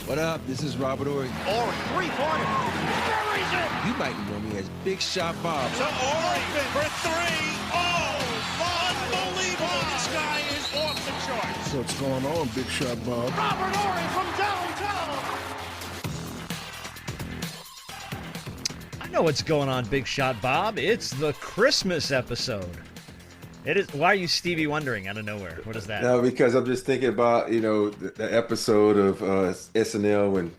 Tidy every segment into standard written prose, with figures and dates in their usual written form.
What up? This is Robert Horry. Horry, three-pointer. Buries it. You might know me as Big Shot Bob. To Horry for three. Oh, unbelievable. This guy is off the charts. So what's going on, Big Shot Bob? Robert Horry from downtown. I know what's going on, Big Shot Bob. It's the Christmas episode. It is. Why are you Stevie wondering out of nowhere? What is that? No, because I'm just thinking about, the episode of SNL when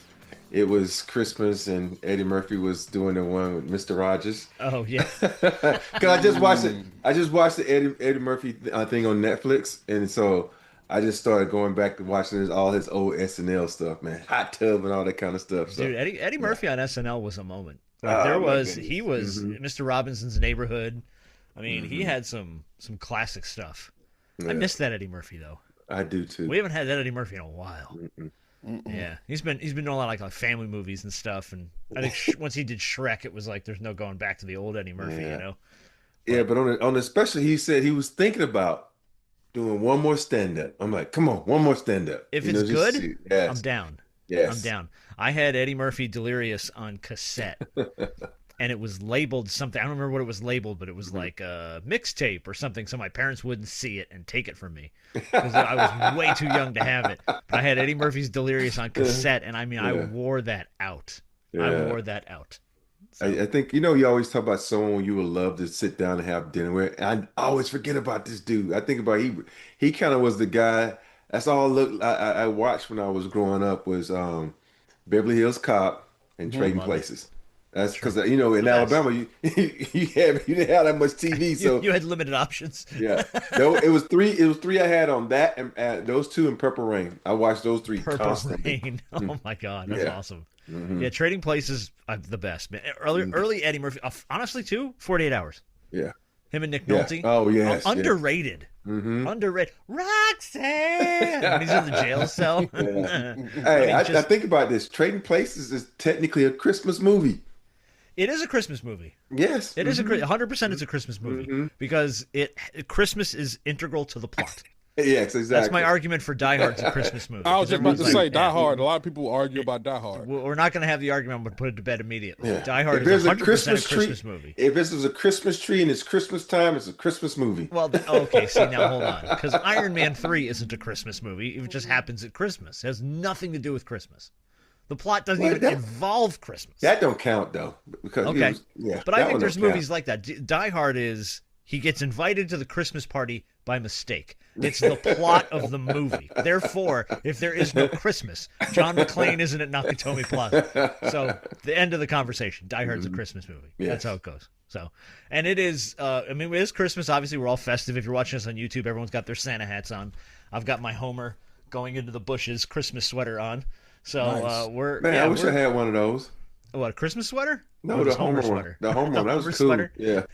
it was Christmas and Eddie Murphy was doing the one with Mr. Rogers. Oh, yeah. Because I just watched it. I just watched the Eddie Murphy thing on Netflix, and so I just started going back to watching all his old SNL stuff, man. Hot Tub and all that kind of stuff. So, Dude, Eddie Murphy on SNL was a moment. He was Mr. Robinson's Neighborhood. I mean, he had some classic stuff. Yeah. I miss that Eddie Murphy though. I do too. We haven't had that Eddie Murphy in a while. Yeah, he's been doing a lot of like family movies and stuff. And I think once he did Shrek, it was like there's no going back to the old Eddie Murphy, But on the special, he said he was thinking about doing one more stand up. I'm like, come on, one more stand up. If it's good, yes. I'm down. Yes, I'm down. I had Eddie Murphy Delirious on cassette. And it was labeled something. I don't remember what it was labeled, but it was like a mixtape or something, so my parents wouldn't see it and take it from me because I was way too young to have it. But I had Eddie Murphy's Delirious on cassette, and I mean, I wore that out. I wore that out. So. I think, you always talk about someone you would love to sit down and have dinner with. And I always forget about this dude. I think about he kind of was the guy. That's all I watched when I was growing up was Beverly Hills Cop and Trading Places. That's because in Alabama you didn't have that much TV, so you had limited options. Yeah, it was three. It was three I had on that, and those two in Purple Rain. I watched those three constantly. Rain. Oh my God, that's awesome. Mm-hmm. Yeah, Trading Places are the best, man. Early Eddie Murphy, honestly too. 48 Hours. Yeah, him and Nick Nolte. Oh yes, underrated. Mm-hmm. Underrated. Roxanne. When he's in the jail cell. Yeah. Hey, I think about this. Trading Places is technically a Christmas movie. It is a Christmas movie. Yes. It is 100% it's a Christmas movie because Christmas is integral to the plot. Yes, exactly. That's my argument for Die Hard's a Christmas movie. I was just about to say Die Hard. A lot of people argue about Die Hard. We're not going to have the argument. I'm going to put it to bed immediately. Yeah. Die Hard is 100% a Christmas movie. If this was a Christmas tree and it's Christmas time, it's a Christmas movie. Well, okay. See, now hold on. Because Iron Man 3 isn't a Christmas movie. It just happens at Christmas. It has nothing to do with Christmas. The plot doesn't even involve Christmas. That don't count, though. Because but I think there's movies like that. Die Hard is, he gets invited to the Christmas party by mistake. It's the plot of the movie. Therefore, if there is no Christmas, John McClane isn't at Nakatomi Plaza. So, the end of the conversation. Die Hard's a Christmas movie. Yes. That's how it goes. So, and it is, it is Christmas. Obviously, we're all festive. If you're watching us on YouTube, everyone's got their Santa hats on. I've got my Homer going into the bushes Christmas sweater on. So nice. I wish I had one of those. What, a Christmas sweater? No, the Homer sweater. The Homer one. That was cool. Sweater? Yeah.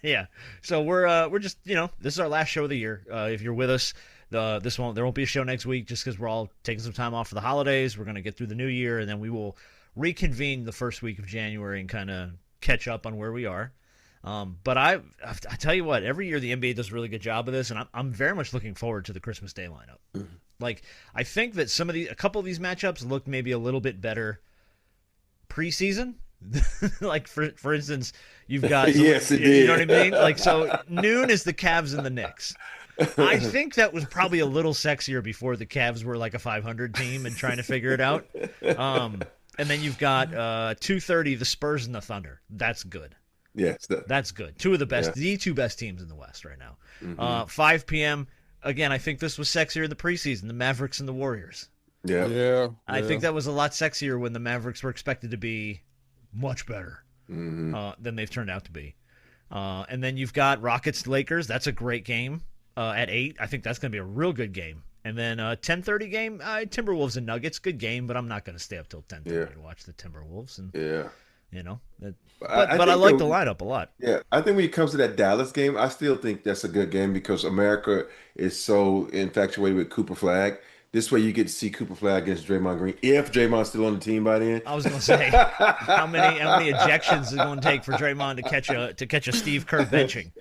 Yeah. So we're just this is our last show of the year. If you're with us, there won't be a show next week just because we're all taking some time off for the holidays. We're going to get through the new year, and then we will reconvene the first week of January and kind of catch up on where we are. But I tell you what, every year the NBA does a really good job of this, and I'm very much looking forward to the Christmas Day lineup. Mm-hmm. Like, I think that a couple of these matchups look maybe a little bit better preseason. Like for instance, you've got yes, it did. You know what I mean? Like, so noon is the Cavs and the Knicks. I think that was probably a little sexier before the Cavs were like a 500 team and trying to figure it out. And then you've got 2:30 the Spurs and the Thunder. That's good. Yes, that's good. Two of the best, the two best teams in the West right now. Mm-hmm. 5 p.m. Again, I think this was sexier in the preseason, the Mavericks and the Warriors. Yeah. I think that was a lot sexier when the Mavericks were expected to be much better than they've turned out to be. And then you've got Rockets-Lakers. That's a great game at 8. I think that's going to be a real good game. And then 10:30 game, Timberwolves and Nuggets. Good game, but I'm not going to stay up till 10:30 to watch the Timberwolves. And, but I like the lineup a lot. Yeah, I think when it comes to that Dallas game, I still think that's a good game because America is so infatuated with Cooper Flag. This way you get to see Cooper Flag against Draymond Green, if Draymond's still on the team by then. I was going to say, how many ejections is it going to take for Draymond to catch a Steve Kerr benching?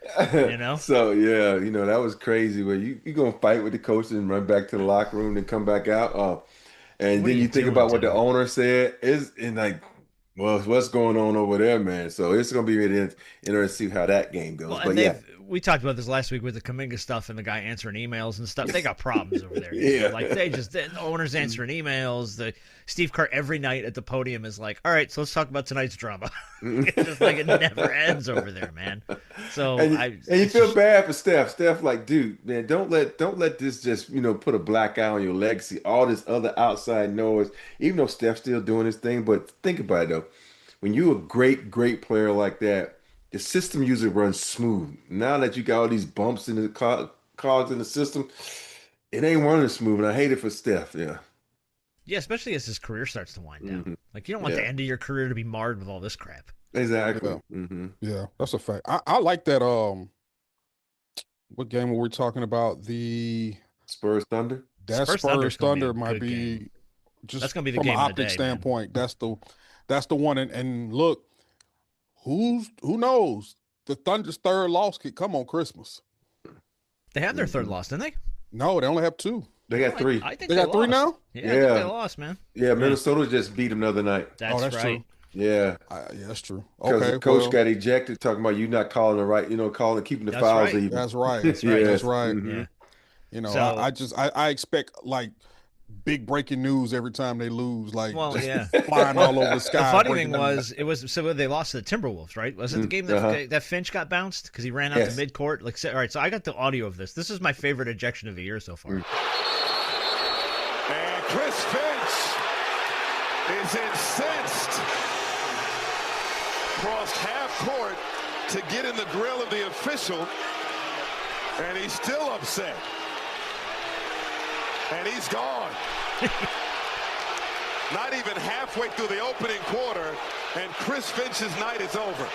So that was crazy. Where you gonna fight with the coach and run back to the locker room and come back out. And What are then you you think doing, about what the Tim? owner said is and like, well, what's going on over there, man? So it's gonna be really interesting to see how that game Well, goes. and But yeah, we talked about this last week with the Kuminga stuff and the guy answering emails and stuff. They got problems over there. yeah, Like the owners answering emails. The Steve Kerr every night at the podium is like, all right, so let's talk about tonight's drama. It's just like it never ends over there, man. So and you feel bad for Steph. Steph, like, dude, man, don't let this just put a black eye on your legacy. All this other outside noise, even though Steph's still doing his thing. But think about it though, when you're a great player like that, the system usually runs smooth. Now that you got all these bumps in the cogs in the system, it ain't running smooth. And I hate it for Steph. Yeah. Yeah, especially as his career starts to wind down. Mhm. Like you don't want Yeah. the end of your career to be marred with all this crap. Exactly. Yeah. Hmm. Yeah, that's a fact. I like that. What game were we talking about? The Spurs Thunder. that Spurs Spurs Thunder's gonna be a Thunder might good be game. just That's gonna be the from game an of the optic day, standpoint. That's the one. And look, who knows? The Thunder's third loss could come on Christmas. They had their third loss, didn't they? No, they only have two. They got three. I think They got three lost. now? Yeah, I think Yeah. they lost, man. Yeah, Minnesota just beat them the other night. That's, that's right. true. Yeah. Yeah, that's true. Because Okay, the coach well, got ejected talking about you not calling the right, keeping the That's fouls right. even. that's right. That's right. That's right. Mhm. Yeah. So- I expect like big breaking news every time they lose, like Well, just yeah. flying all over the sky. The funny breaking thing news. was so they lost to the Timberwolves, right? Was it the game that that Finch got bounced because he ran out Yes. to midcourt? Like, all right, so I got the audio of this. This is my favorite ejection of the year so far. And Chris Finch is incensed. Crossed half court to get in the grill of the official, and he's still upset. And he's gone. Not even halfway through the opening quarter, and Chris Finch's night is over.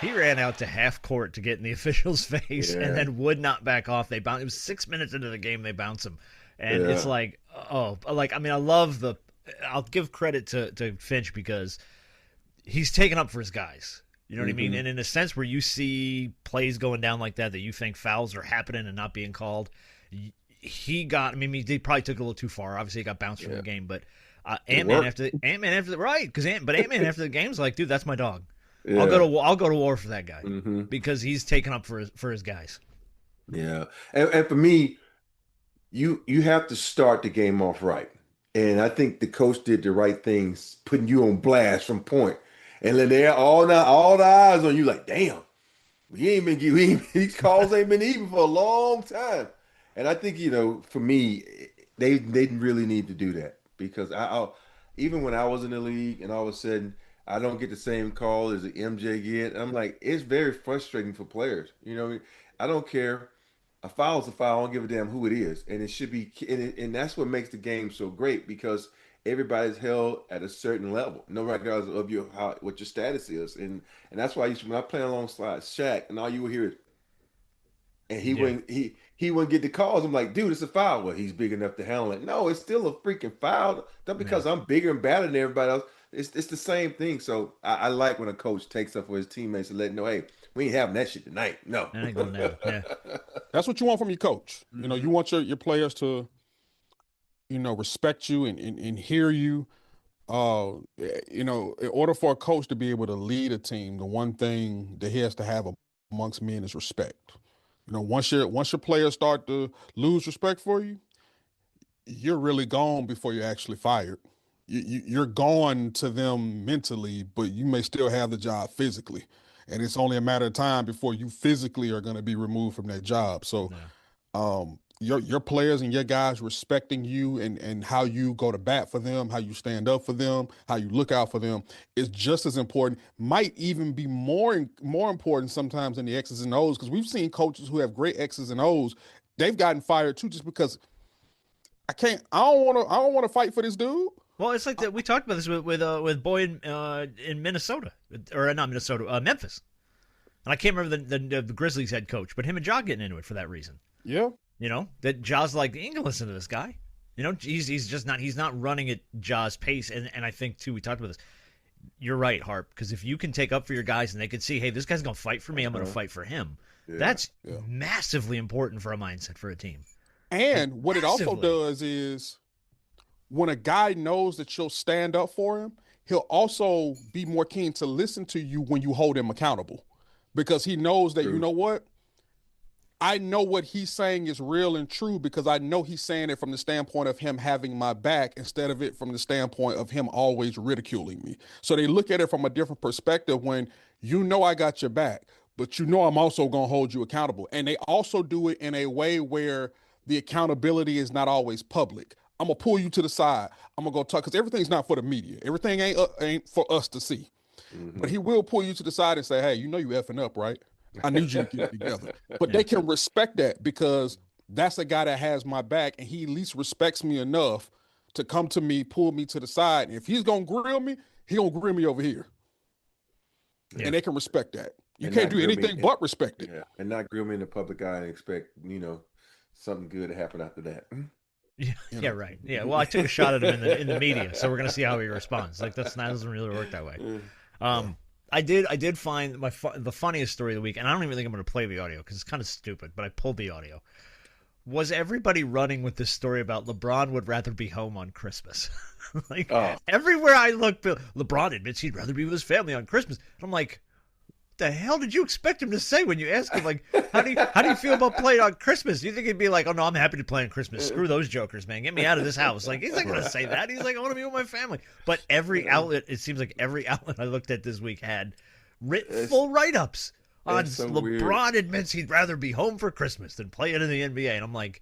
He ran out to half court to get in the official's face Yeah. and then would not back off. They bounced. It was 6 minutes into the game. They bounce him, and it's Yeah. like, I mean, I love the. I'll give credit to Finch because he's taken up for his guys. You know what I mean? And in a sense where you see plays going down like that you think fouls are happening and not being called, he got. I mean, he probably took it a little too far. Obviously, he got bounced from the game, but Ant-Man after the right because Ant-Man after the game's like, dude, that's my dog. Yeah. I'll go to war for that guy because he's taken up for his guys. Yeah. And for me, you have to start the game off right. And I think the coach did the right things, putting you on blast from point. And then they're all the eyes on you like, damn, these calls ain't been even for a long time. And I think, for me, they really need to do that because even when I was in the league and all of a sudden I don't get the same call as the MJ get, I'm like, it's very frustrating for players. I don't care. A foul is a foul. I don't give a damn who it is, and it should be. And that's what makes the game so great because everybody's held at a certain level, no regardless of what your status is. And that's why when I play alongside Shaq, and all you will hear is, and he wouldn't get the calls. I'm like, dude, it's a foul. Well, he's big enough to handle it. No, it's still a freaking foul. Not because I'm bigger and badder than everybody else. It's the same thing. So I like when a coach takes up for his teammates and let them know, hey, we ain't having that shit tonight. No. That ain't going down. Yeah. That's what you want from your coach. You want your players to, respect you and hear you. In order for a coach to be able to lead a team, the one thing that he has to have amongst men is respect. Once your players start to lose respect for you, you're really gone before you're actually fired. You're gone to them mentally, but you may still have the job physically. And it's only a matter of time before you physically are going to be removed from that job. So your players and your guys respecting you and how you go to bat for them, how you stand up for them, how you look out for them is just as important, might even be more important sometimes than the X's and O's, because we've seen coaches who have great X's and O's, they've gotten fired too just because I don't want to fight for this dude. Well, it's like that. We talked about this with Boy in Minnesota, or not Minnesota, Memphis, and I can't remember the Grizzlies head coach, but him and Ja getting into it for that reason. Yeah, that Ja's like, you ain't gonna listen to this guy. He's not running at Ja's pace, and I think too we talked about this. You're right, Harp, because if you can take up for your guys and they can see, hey, this guy's gonna fight for me, I'm gonna fight for him. Yeah, that's massively important for a mindset for a team. And what it also does is, when a guy knows that you'll stand up for him, he'll also be more keen to listen to you when you hold him accountable, because he knows that, you know what? I know what he's saying is real and true because I know he's saying it from the standpoint of him having my back instead of it from the standpoint of him always ridiculing me. So they look at it from a different perspective when you know I got your back, but you know I'm also going to hold you accountable. And they also do it in a way where the accountability is not always public. I'm going to pull you to the side. I'm going to go talk, because everything's not for the media. Everything ain't for us to see. Mm-hmm. But he will pull you to the side and say, hey, you know you effing up, right? I need you to get it together. But they can respect that because that's a guy that has my back, and he at least respects me enough to come to me, pull me to the side. And if he's going to grill me, he's going to grill me over here. Yeah. And they can respect that. You can't do anything but respect it. Yeah. And not grill me in the public eye and expect, something good to happen after that. Yeah, right. Yeah, well, I took a shot at him in the media, so we're going to see how he responds. Like, that doesn't really work that way. I did find the funniest story of the week, and I don't even think I'm going to play the audio because it's kind of stupid, but I pulled the audio. Was everybody running with this story about LeBron would rather be home on Christmas? Everywhere I look, LeBron admits he'd rather be with his family on Christmas. And I'm like, the hell did you expect him to say when you ask him, like, how do you feel about playing on Christmas? Do you think he'd be like, oh no, I'm happy to play on Christmas. Screw those jokers, man. Get me out of this house. Like, he's not going to say that. He's like, I want to be with my family. But it seems like every outlet I looked at this week had full write-ups on LeBron admits he'd rather be home for Christmas than play it in the NBA. And I'm like,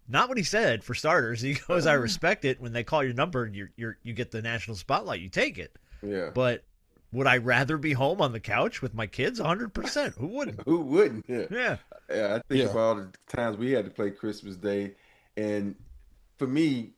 not what he said, for starters. He goes, I respect it. When they call your number and you get the national spotlight, you take it. Yeah. But would I rather be home on the couch with my kids? 100%. Who wouldn't? Who wouldn't? Yeah. I think about all the times we had to play Christmas Day. And for me,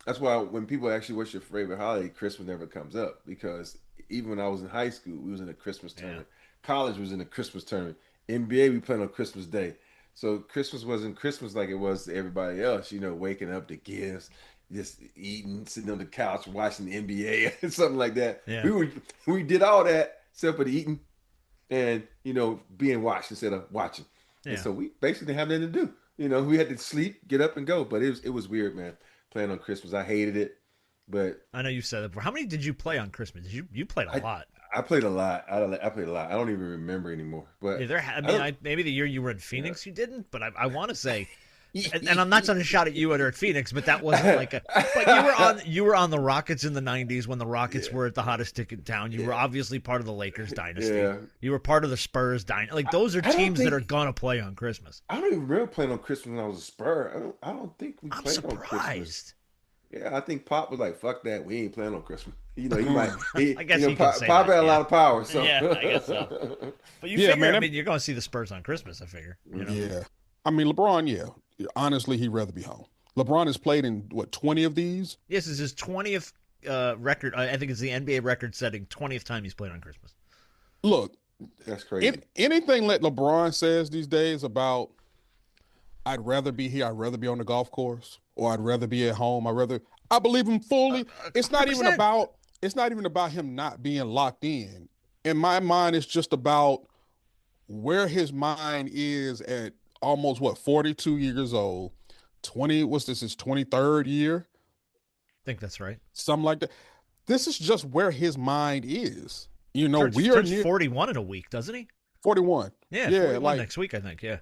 that's why when people ask you what's your favorite holiday, Christmas never comes up. Because even when I was in high school, we was in a Christmas tournament. College was in a Christmas tournament. NBA, we played on Christmas Day. So Christmas wasn't Christmas like it was to everybody else, waking up to gifts, just eating, sitting on the couch, watching the NBA and something like that. Yeah. We did all that except for the eating and, being watched instead of watching. Yeah. And so we basically didn't have nothing to do. We had to sleep, get up and go. But it was weird, man, playing on Christmas. I hated it. But I know you said that before. How many did you play on Christmas? You played a lot. I played a lot. I played a lot. I don't even remember anymore. But maybe the year you were in Phoenix, you didn't. But I want to say, and I'm not trying to shout at you at Phoenix, but that wasn't like a. But you were on the Rockets in the '90s when the Rockets were at the hottest ticket in town. You were obviously part of the Lakers dynasty. Yeah. You were part of the Spurs dynasty. Like, those are teams that are gonna play on Christmas. I don't even remember playing on Christmas when I was a Spur. I don't think we played on Christmas. I'm surprised. Yeah, I think Pop was like, "Fuck that, we ain't playing on Christmas." He might. I guess Pop had a lot of power. So yeah, I guess so. But you figure, you're going to see the Spurs on Christmas. I figure. Yeah, I mean LeBron. Yeah, honestly, he'd rather be home. LeBron has played in 20 of these. Yes, it's his 20th record. I think it's the NBA record-setting 20th time he's played on Christmas. Look, that's crazy. Anything that LeBron says these days about, I'd rather be here, I'd rather be on the golf course, or I'd rather be at home, I believe him fully. It's not even about him not being locked in. In my mind, it's just about where his mind is at almost 42 years old. His 23rd year? I think that's right. Something like that. This is just where his mind is. Turns 41 in a week, doesn't he? 41. Yeah, 41 next week, I think, yeah.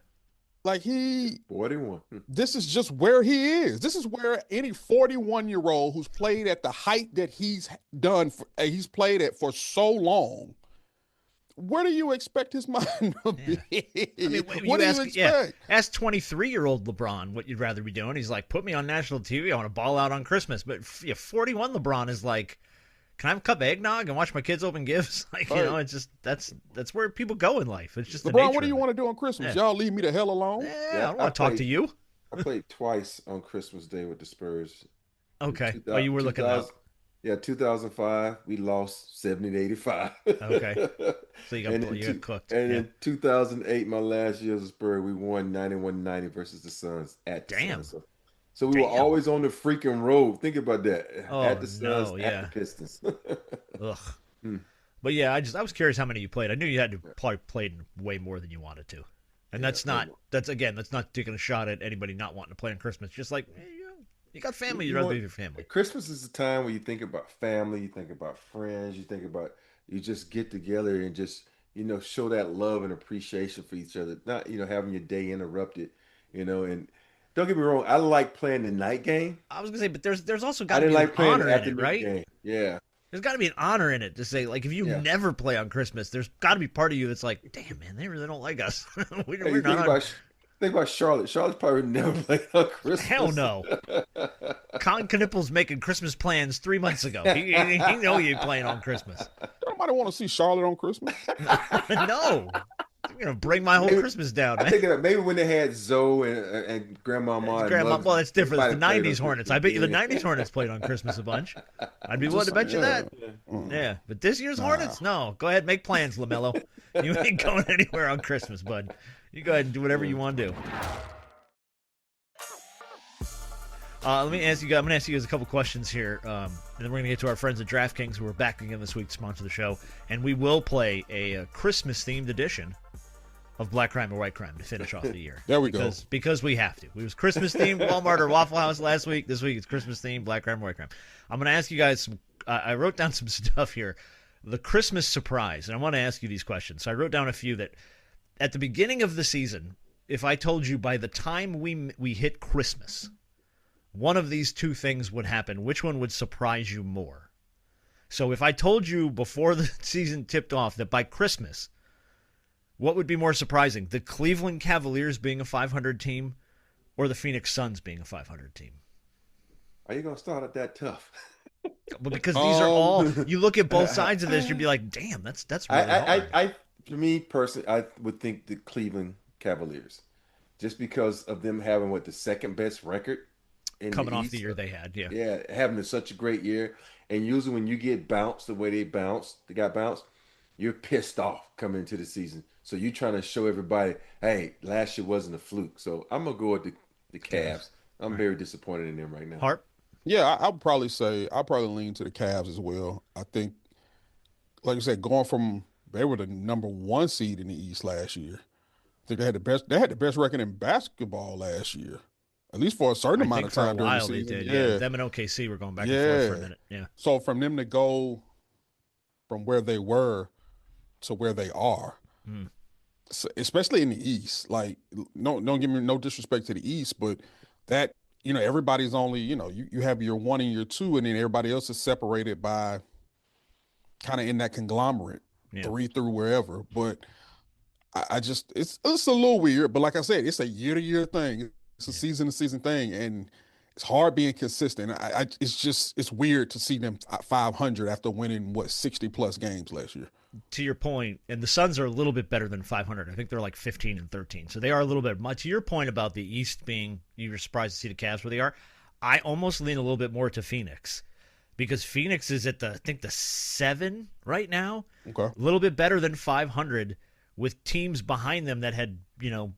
Like 41. This is just where he is. This is where any 41-year-old who's played at the height that he's played at for so long. Where do you expect his mind to be? I mean, what do you expect? Yeah, ask 23-year-old LeBron what you'd rather be doing. He's like, put me on national TV. I want to ball out on Christmas. But 41 LeBron is like, can I have a cup of eggnog and watch my kids open gifts? Like, it's just that's where people go in life. It's just LeBron. What do you want to do on Christmas? Y'all leave me the hell alone. I don't want to talk to you. I played twice on Christmas Day with the Spurs. Okay. You were looking up. Yeah, 2005, we lost 70-85. Okay. So you got cooked. And in 2008, my last year as a Spur, we won 91-90 versus the Suns at the Suns. So we were always on the freaking road. Think about that. At the Suns, at the Pistons. Ugh. But yeah, I was curious how many you played. I knew you had to probably played way more than you wanted to. And that's not taking a shot at anybody not wanting to play on Christmas. Just like, You got family, you'd rather be with your family. Christmas is the time where you think about family, you think about friends, you just get together and just, show that love and appreciation for each other. Not, having your day interrupted, and don't get me wrong, I like playing the night game. I was gonna say, but there's also I got to didn't be an like playing honor the in it, afternoon right? game. Yeah. There's got to be an honor in it to say, like, if you never play on Christmas, there's got to be part of you that's like, damn, man, they really don't like us. We're not on. Think about Charlotte. Charlotte's probably never played on Christmas. Hell no. Con Knippel's making Christmas plans 3 months ago. He know you ain't playing on Christmas. Nobody want to see Charlotte on Christmas. No. I'm going to bring my whole Christmas down, man. I think that maybe when they had Zoe and Grandmama. Well, it's different. It's the 90s Hornets. I bet you the 90s Hornets played on Christmas a bunch. I'd be willing to bet you that. Yeah. But this year's Hornets? No. Go ahead, make plans, LaMelo. You ain't going anywhere on Christmas, bud. You go ahead and do whatever you want to do. Let me ask you. I'm going to ask you guys a couple questions here, and then we're going to get to our friends at DraftKings, who are back again this week to sponsor the show, and we will play a Christmas-themed edition of Black Crime or White Crime to finish off the year. There we go. Because we have to. It was Christmas-themed Walmart or Waffle House last week. This week it's Christmas-themed Black Crime or White Crime. I'm going to ask you guys some. I wrote down some stuff here. The Christmas surprise, and I want to ask you these questions. So I wrote down a few that. At the beginning of the season, if I told you by the time we hit Christmas, one of these two things would happen, which one would surprise you more? So if I told you before the season tipped off that by Christmas, what would be more surprising? The Cleveland Cavaliers being a 500 team or the Phoenix Suns being a 500 team? Are you going to start it that tough? Well, because these are all, you look at both sides of this, you'd be like, damn, that's really hard. For me personally, I would think the Cleveland Cavaliers, just because of them having the second best record in coming the off East. the year they had, having such a great year, and usually when you get bounced the way they got bounced, you're pissed off coming into the season. So you're trying to show everybody, hey, last year wasn't a fluke. So I'm gonna go with the Cavs. I'm very disappointed in them right now. Harp? Yeah, I'll probably lean to the Cavs as well. I think, like I said, going from they were the number 1 seed in the East last year. I think they had the best record in basketball last year, at least for a certain amount of time during the season. They did. Yeah, them and OKC were going back and forth for a minute. Yeah. So from them to go from where they were to where they are, so especially in the East, like don't give me no disrespect to the East, but that everybody's only you have your 1 and your 2, and then everybody else is separated by kind of in that conglomerate. 3 through wherever, but I just it's a little weird. But like I said, it's a year-to-year thing. It's a season-to-season thing, and it's hard being consistent. It's weird to see them at 500 after winning 60+ games last year. To your point, and the Suns are a little bit better than 500. I think they're like 15-13, so they are a little bit. To your point about the East being, you were surprised to see the Cavs where they are. I almost lean a little bit more to Phoenix. Because Phoenix is at the 7 right now. Okay. A little bit better than 500 with teams behind them that had,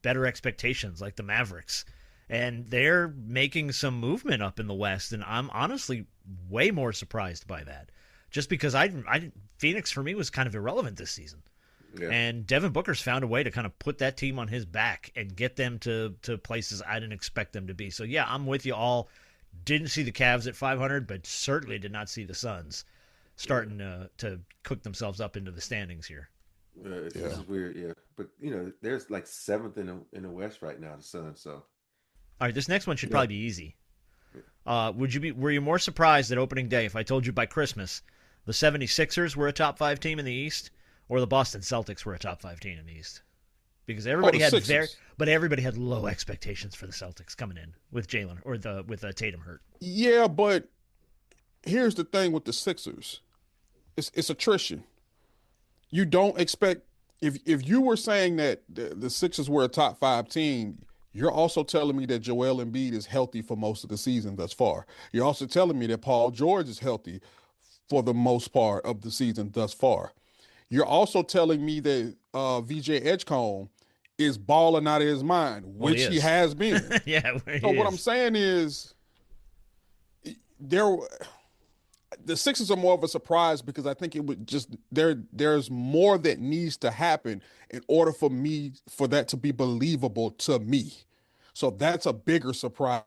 better expectations like the Mavericks. And they're making some movement up in the West, and I'm honestly way more surprised by that. Just because Phoenix for me was kind of irrelevant this season. Yeah. And Devin Booker's found a way to kind of put that team on his back and get them to places I didn't expect them to be. So yeah, I'm with you all. Didn't see the Cavs at 500, but certainly did not see the Suns starting to cook themselves up into the standings here. It's just weird, yeah. But there's like 7th in the West right now, the Suns. So, all right, this next one should probably be easy. Were you more surprised at opening day if I told you by Christmas the 76ers were a top 5 team in the East, or the Boston Celtics were a top 5 team in the East? Because everybody everybody had low expectations for the Celtics coming in with Jalen or with Tatum hurt. Yeah, but here's the thing with the Sixers, it's attrition. You don't expect if you were saying that the Sixers were a top 5 team, you're also telling me that Joel Embiid is healthy for most of the season thus far. You're also telling me that Paul George is healthy for the most part of the season thus far. You're also telling me that VJ Edgecombe is balling out of his mind, which he has been. Yeah. So what I'm saying is, the Sixers are more of a surprise because I think it would just there's more that needs to happen in order for that to be believable to me. So that's a bigger surprise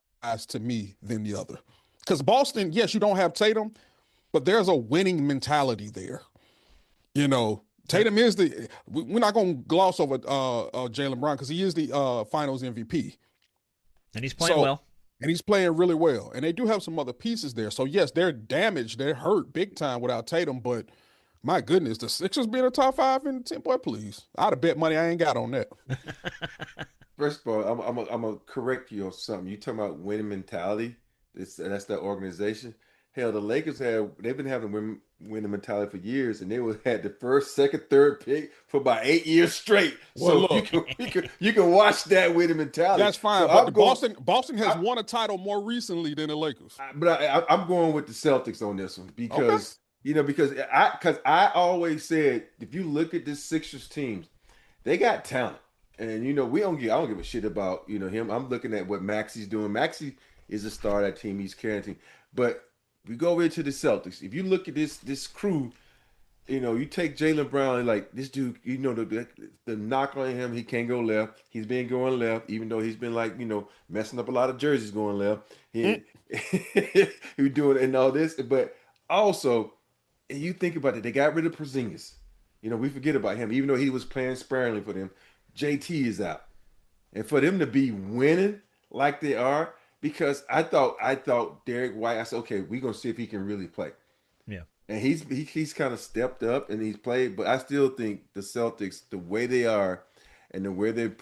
to me than the other. Because Boston, yes, you don't have Tatum, but there's a winning mentality there. You know, Tatum is we're not going to gloss over Jalen Brown because he is the finals MVP. And he's playing well. And he's playing really well. And they do have some other pieces there. So, yes, they're damaged. They're hurt big time without Tatum. But, my goodness, the Sixers being a top 5 in 10, boy, please. I'd have bet money I ain't got on that. First of all, I'm going to correct you on something. You talking about winning mentality. That's that organization. Hell, the Lakers they've been having winning mentality for years, and they had the first, second, third pick for about 8 years straight. Well, so you can watch that winning mentality. That's fine. So but Boston has won a title more recently than the Lakers. But I'm going with the Celtics on this one because because I always said if you look at this Sixers teams, they got talent, and I don't give a shit about him. I'm looking at what Maxi's doing. Maxi is a star of that team. He's carrying the team, but we go over to the Celtics. If you look at this crew, you take Jalen Brown, like this dude, the knock on him, he can't go left. He's been going left, even though he's been messing up a lot of jerseys going left. He doing and all this, but also, you think about it, they got rid of Porzingis. We forget about him, even though he was playing sparingly for them. JT is out, and for them to be winning like they are. Because I thought Derek White, I said, okay, we're gonna see if he can really play. Yeah. And he's kind of stepped up and he's played, but I still think the Celtics, the way they are and the way they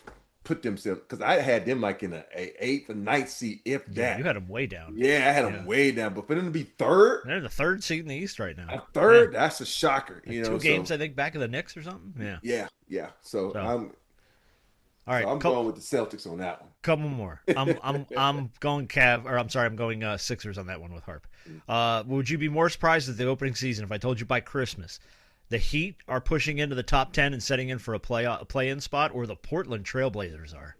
put themselves, because I had them in a 8th or 9th seed, if that. Yeah, you had them way down. Yeah, I had them way down. But for them to be third. They're the 3rd seed in the East right now. A third, that's a shocker. 2 games, I think, back of the Knicks or something. Yeah. Yeah. So all right, I'm going with the Celtics on that one. Couple more. I'm going I'm going Sixers on that one with Harp. Would you be more surprised at the opening season if I told you by Christmas the Heat are pushing into the top 10 and setting in for a play-in spot, or the Portland Trailblazers are?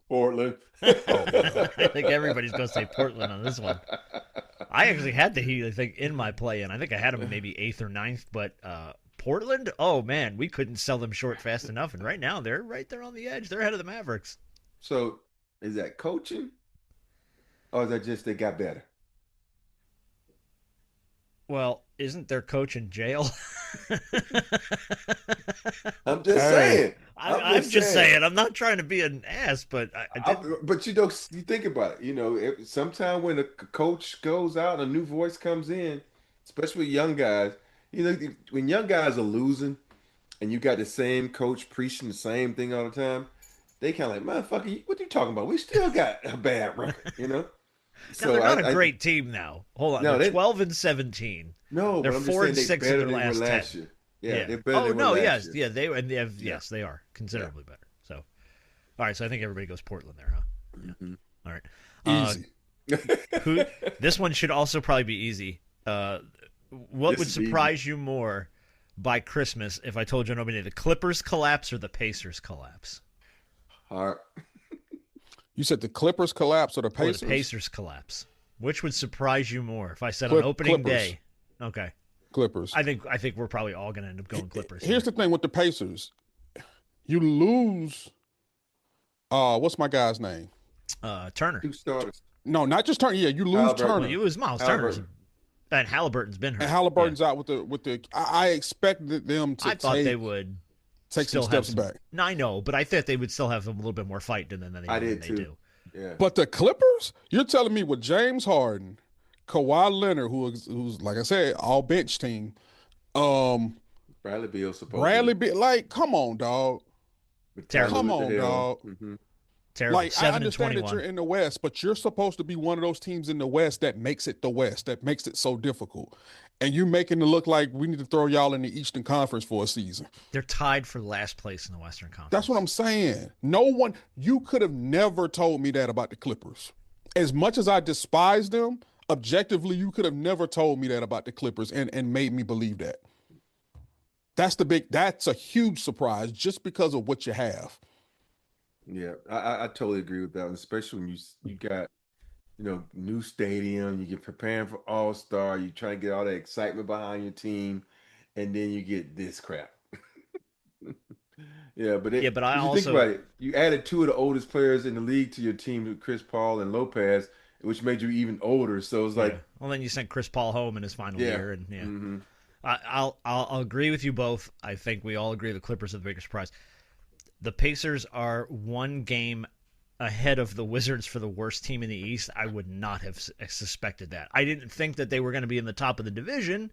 Portland. I think everybody's going to say Portland on this one. I actually had the Heat, I think, in my play-in. I think I had them maybe 8th or 9th, but Portland, oh man, we couldn't sell them short fast enough, and right now they're right there on the edge. They're ahead of the Mavericks. So, is that coaching, or is that just they got better? Well, isn't their coach in jail? I'm just saying. I'm just saying. I'm not trying to be an ass, but but you think about it. Sometime when a coach goes out, a new voice comes in, especially with young guys. When young guys are losing, and you got the same coach preaching the same thing all the time, they kind of motherfucker, what you talking about? We still got a bad record, So they're not a great team now. Hold on, they're 12-17. No, they're but I'm 4-6 just saying in their last 10. Year. Yeah, they're better than yes, year. Yes, they are considerably better. So, all right, so I think everybody goes Portland there, huh? Mm-hmm. All right, easy. This one should also probably be easy. What would surprise you more by Christmas if I told you nobody the Clippers collapse or the Pacers collapse? You said the Clippers collapse or the Pacers? Or the Pacers collapse. Which would surprise you more if I said on opening day? Okay. Clippers. I think we're probably all going to end up going Clippers. Here's the thing with the Pacers. You lose what's my guy's name? Turner. 2 starters. No, not just Turner. Yeah, you lose Turner. You lose Miles Turner. And Halliburton's been hurt. And Halliburton's out with the. I expected them to. I thought they would take some steps back. I know, but I thought they would still have a little bit more fight than they do. Yeah. But the Clippers, you're telling me with James Harden, Kawhi Leonard, who's like I said, all bench team. Bradley Beal come on, dog. Come on, dog. Mm-hmm. Terrible. Like, I understand that you're in the West, but you're supposed to be one of those teams in the West that makes it the West, that makes it so difficult. And you're making it look like we need to throw y'all in the Eastern Conference for a season. They're tied for last place in the Western Conference. That's what I'm saying. You could have never told me that about the Clippers. As much as I despise them, objectively, you could have never told me that about the Clippers and made me believe that. That's a huge surprise just because of what you have. Yeah, I totally agree with that, especially when you got, new stadium, you get preparing for All-Star, you try to get all that excitement behind your team, and then you get this crap. But I also think about it, you added 2 of the oldest players in the league to your team, Chris Paul and Lopez, which made you even older. So it's like, well, then you sent Chris Paul home in his final year, and mm-hmm. I'll agree with you both. I think we all agree the Clippers are the bigger surprise. The Pacers are one game ahead of the Wizards for the worst team in the East. I would not have suspected that. I didn't think that they were going to be in the top of the division,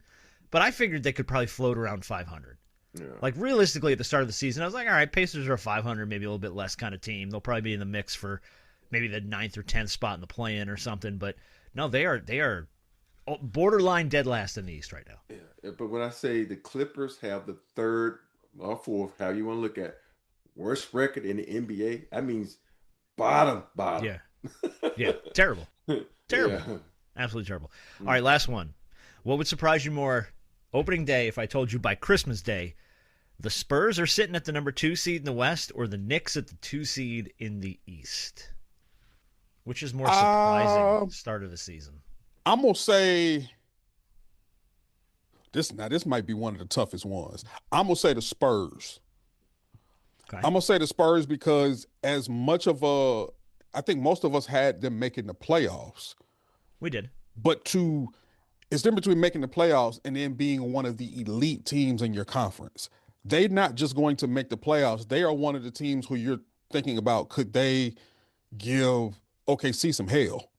but I figured they could probably float around 500. Yeah. Like, realistically, at the start of the season, I was like, all right, Pacers are a 500, maybe a little bit less kind of team. They'll probably be in the mix for maybe the 9th or 10th spot in the play-in or something. But, no, they are borderline dead last in the East right now. Yeah, but when I say the Clippers have the third or fourth, how you want to look at, worst record in the NBA, that means bottom. Yeah. Yeah, terrible. Terrible. Yeah. Absolutely terrible. All right, last one. What would surprise you more opening day if I told you by Christmas Day the Spurs are sitting at the number 2 seed in the West or the Knicks at the 2 seed in the East? Which is more surprising at the start of the season? I'm going to say this. Now, this might be one of the toughest ones. I'm going to say the Spurs. Okay. I'm going to say the Spurs because as much of I think most of us had them making the playoffs. We did. But it's different between making the playoffs and then being one of the elite teams in your conference. They're not just going to make the playoffs. They are one of the teams who you're thinking about, could they give OKC some hell?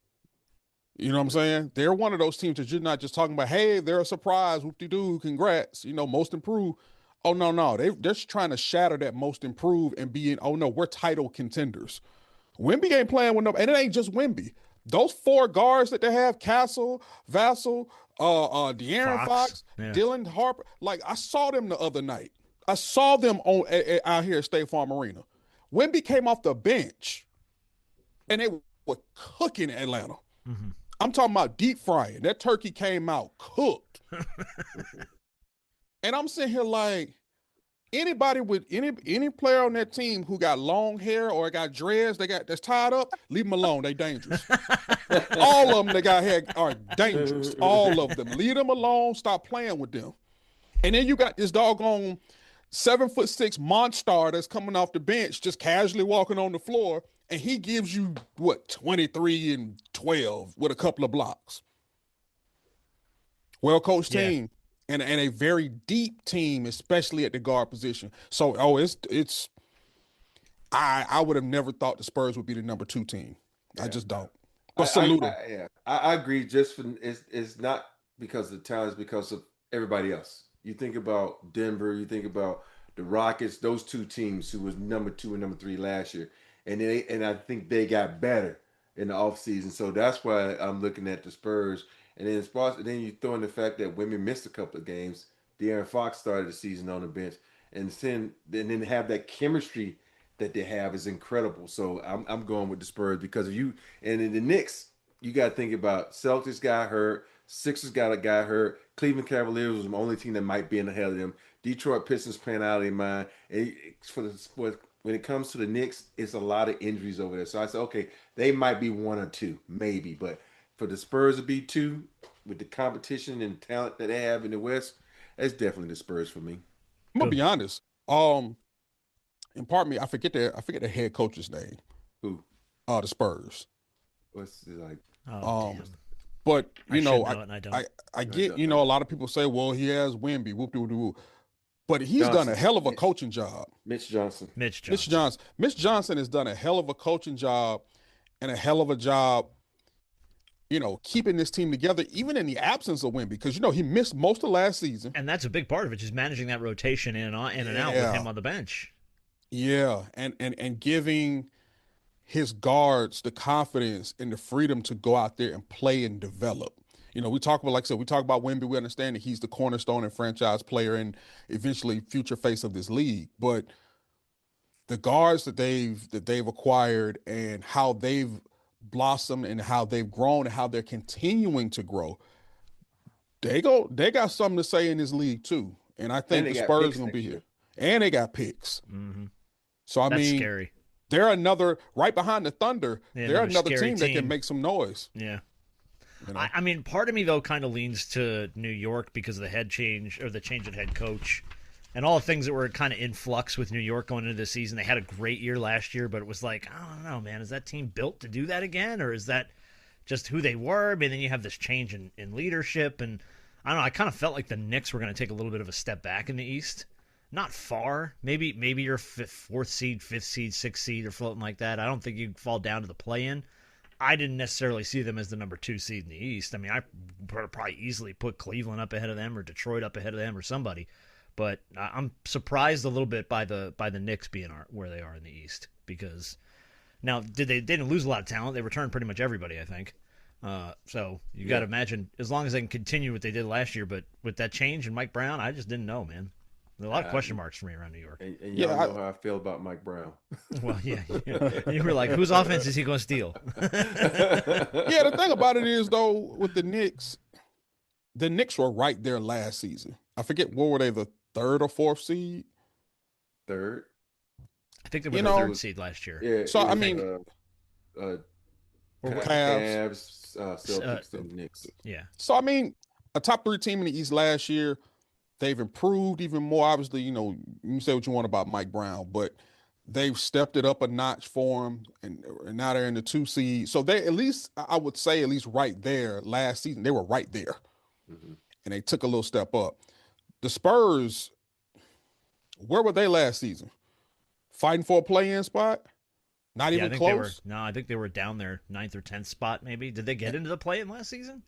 You know what I'm saying? They're one of those teams that you're not just talking about, hey, they're a surprise, whoop-de-doo, congrats, most improved. Oh, no. They're just trying to shatter that most improved and being, oh, no, we're title contenders. Wemby ain't playing with nobody, and it ain't just Wemby. Those 4 guards that they have, Castle, Vassell, De'Aaron Fox, Dylan Harper, like I saw them the other night. I saw them out here at State Farm Arena. Wemby came off the bench, and they were cooking Atlanta. Mm-hmm. I'm talking about deep frying. That turkey came out cooked. And I'm sitting here like, anybody with any player on that team who got long hair or got dreads that's tied up, leave them alone. They dangerous. All of them that got hair are dangerous. All of them. Leave them alone. Stop playing with them. And then you got this doggone 7'6" monster that's coming off the bench, just casually walking on the floor, and he gives you 23 and 12 with a couple of blocks. Well-coached team. And a very deep team, especially at the guard position. So, I would have never thought the Spurs would be the number 2 team. Yeah. I just don't. But salute them. I agree. Just it's not because of the talent, it's because of everybody else. You think about Denver, you think about the Rockets, those 2 teams who was number 2 and number 3 last year. And I think they got better in the offseason. So that's why I'm looking at the Spurs. And then you throw in the fact that women missed a couple of games. De'Aaron Fox started the season on the bench, and then have that chemistry that they have is incredible. So I'm going with the Spurs because and in the Knicks, you got to think about Celtics got hurt, Sixers got a guy hurt, Cleveland Cavaliers was the only team that might be in the hell of them. Detroit Pistons playing out of their mind. And when it comes to the Knicks, it's a lot of injuries over there. So I said, okay, they might be 1 or 2, maybe, but for the Spurs to be 2 with the competition and talent that they have in the West, that's definitely the Spurs for me. I'm gonna be honest. And pardon me, I forget the head coach's name. Who? The Spurs. What's it like? Damn. But I get, a lot of people say, well, he has Wemby, whoop-de-woo. But he's done a hell of a coaching job. Mitch Johnson has done a hell of a coaching job and a hell of a job, keeping this team together, even in the absence of Wemby, because, he missed most of last season. And that's a big part of it, just managing that rotation in and out with him on the bench. Yeah, and giving his guards the confidence and the freedom to go out there and play and develop. We talk about, like I said, we talk about Wemby. We understand that he's the cornerstone and franchise player and eventually future face of this league. But the guards that they've acquired and how they've blossomed and how they've grown and how they're continuing to grow, they got something to say in this league too. And I think the Spurs are going to be here. And they got picks. Mm-hmm. So That's scary. They're another, right behind the Thunder, they're another team that can make some noise. Yeah. I mean, part of me, though, kind of leans to New York because of the head change or the change in head coach and all the things that were kind of in flux with New York going into the season. They had a great year last year, but it was like, I don't know, man. Is that team built to do that again, or is that just who they were. But then you have this change in leadership, and I don't know. I kind of felt like the Knicks were going to take a little bit of a step back in the East. Not far. Maybe you're fourth seed, fifth seed, sixth seed, or floating like that. I don't think you'd fall down to the play-in. I didn't necessarily see them as the number 2 seed in the East. I mean, I probably easily put Cleveland up ahead of them or Detroit up ahead of them or somebody. But I'm surprised a little bit by the Knicks being where they are in the East, because now they didn't lose a lot of talent. They returned pretty much everybody, I think. So you got to imagine, as long as they can continue what they did last year, but with that change in Mike Brown, I just didn't know, man. There's a lot of question marks for me around New York. And y'all know how I feel about Mike Brown. Well, yeah. You were like, whose offense is he going to steal? Yeah, the thing about it is, though, with the Knicks were right there last season. I forget, what were they, the 3rd or 4th seed? 3rd. I think they were the 3rd seed last year. Yeah. So, I mean, Cavs, Celtics, and Knicks. Yeah. So, I mean, a top 3 team in the East last year. They've improved even more. Obviously, you know, you can say what you want about Mike Brown, but they've stepped it up a notch for him, and now they're in the 2 seed. So they, at least, I would say, at least right there last season, they were right there. Mm-hmm. And they took a little step up. The Spurs, where were they last season? Fighting for a play-in spot? Not even close? I think they were down there 9th or 10th spot maybe. Did they get into the play-in last season?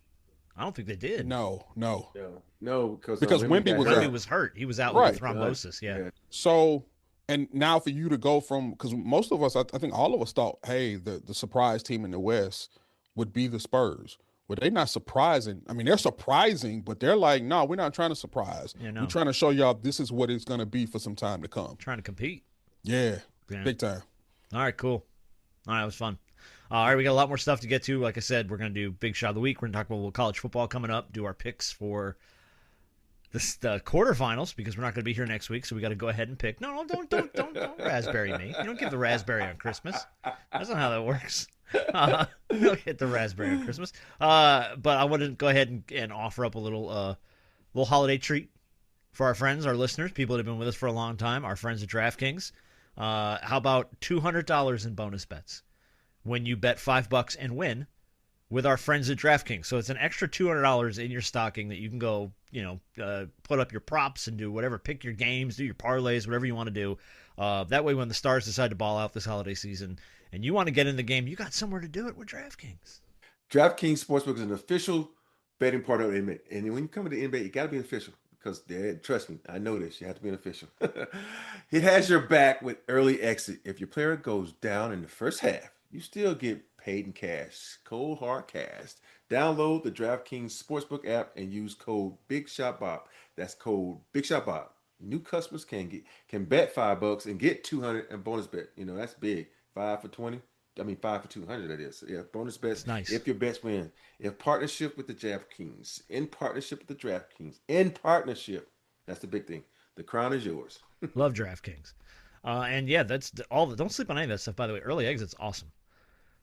I don't think they did. No, because Wemby was hurt. He was out with thrombosis. Yeah. So, and now for you to go from, because most of us, I think all of us thought, hey, the surprise team in the West would be the Spurs. Well, they're not surprising. I mean, they're surprising, but they're like, no, we're not trying to surprise. Yeah, no. We're trying to show y'all this is what it's going to be for some time to come. Trying to compete. Yeah, big time. All right, cool. All right, it was fun. All right, we got a lot more stuff to get to. Like I said, we're going to do Big Shot of the Week. We're going to talk about a little college football coming up, do our picks for the quarterfinals, because we're not going to be here next week, so we got to go ahead and pick. No, don't raspberry me. You don't give the raspberry on Christmas. That's not how that works. Don't get the raspberry on Christmas. But I want to go ahead and offer up a little holiday treat for our friends, our listeners, people that have been with us for a long time, our friends at DraftKings. How about $200 in bonus bets when you bet $5 and win with our friends at DraftKings? So it's an extra $200 in your stocking that you can go, put up your props and do whatever, pick your games, do your parlays, whatever you want to do. That way, when the Stars decide to ball out this holiday season and you want to get in the game, you got somewhere to do it with DraftKings. DraftKings Sportsbook is an official betting partner of the NBA. And when you come to the NBA, you got to be official. Because, trust me, I know this. You have to be an official. It has your back with early exit. If your player goes down in the first half, you still get paid in cash. Cold hard cash. Download the DraftKings Sportsbook app and use code BigShotBob. That's code BigShotBob. New customers can bet $5 and get $200 in bonus bet. That's big. 5 for 20. 5 for 200. That is. Yeah, bonus bets. Nice. If your bets win. In partnership with the DraftKings. In partnership with the DraftKings. In partnership. That's the big thing. The crown is yours. Love DraftKings. And yeah, that's all. Don't sleep on any of that stuff. By the way, early exit's awesome.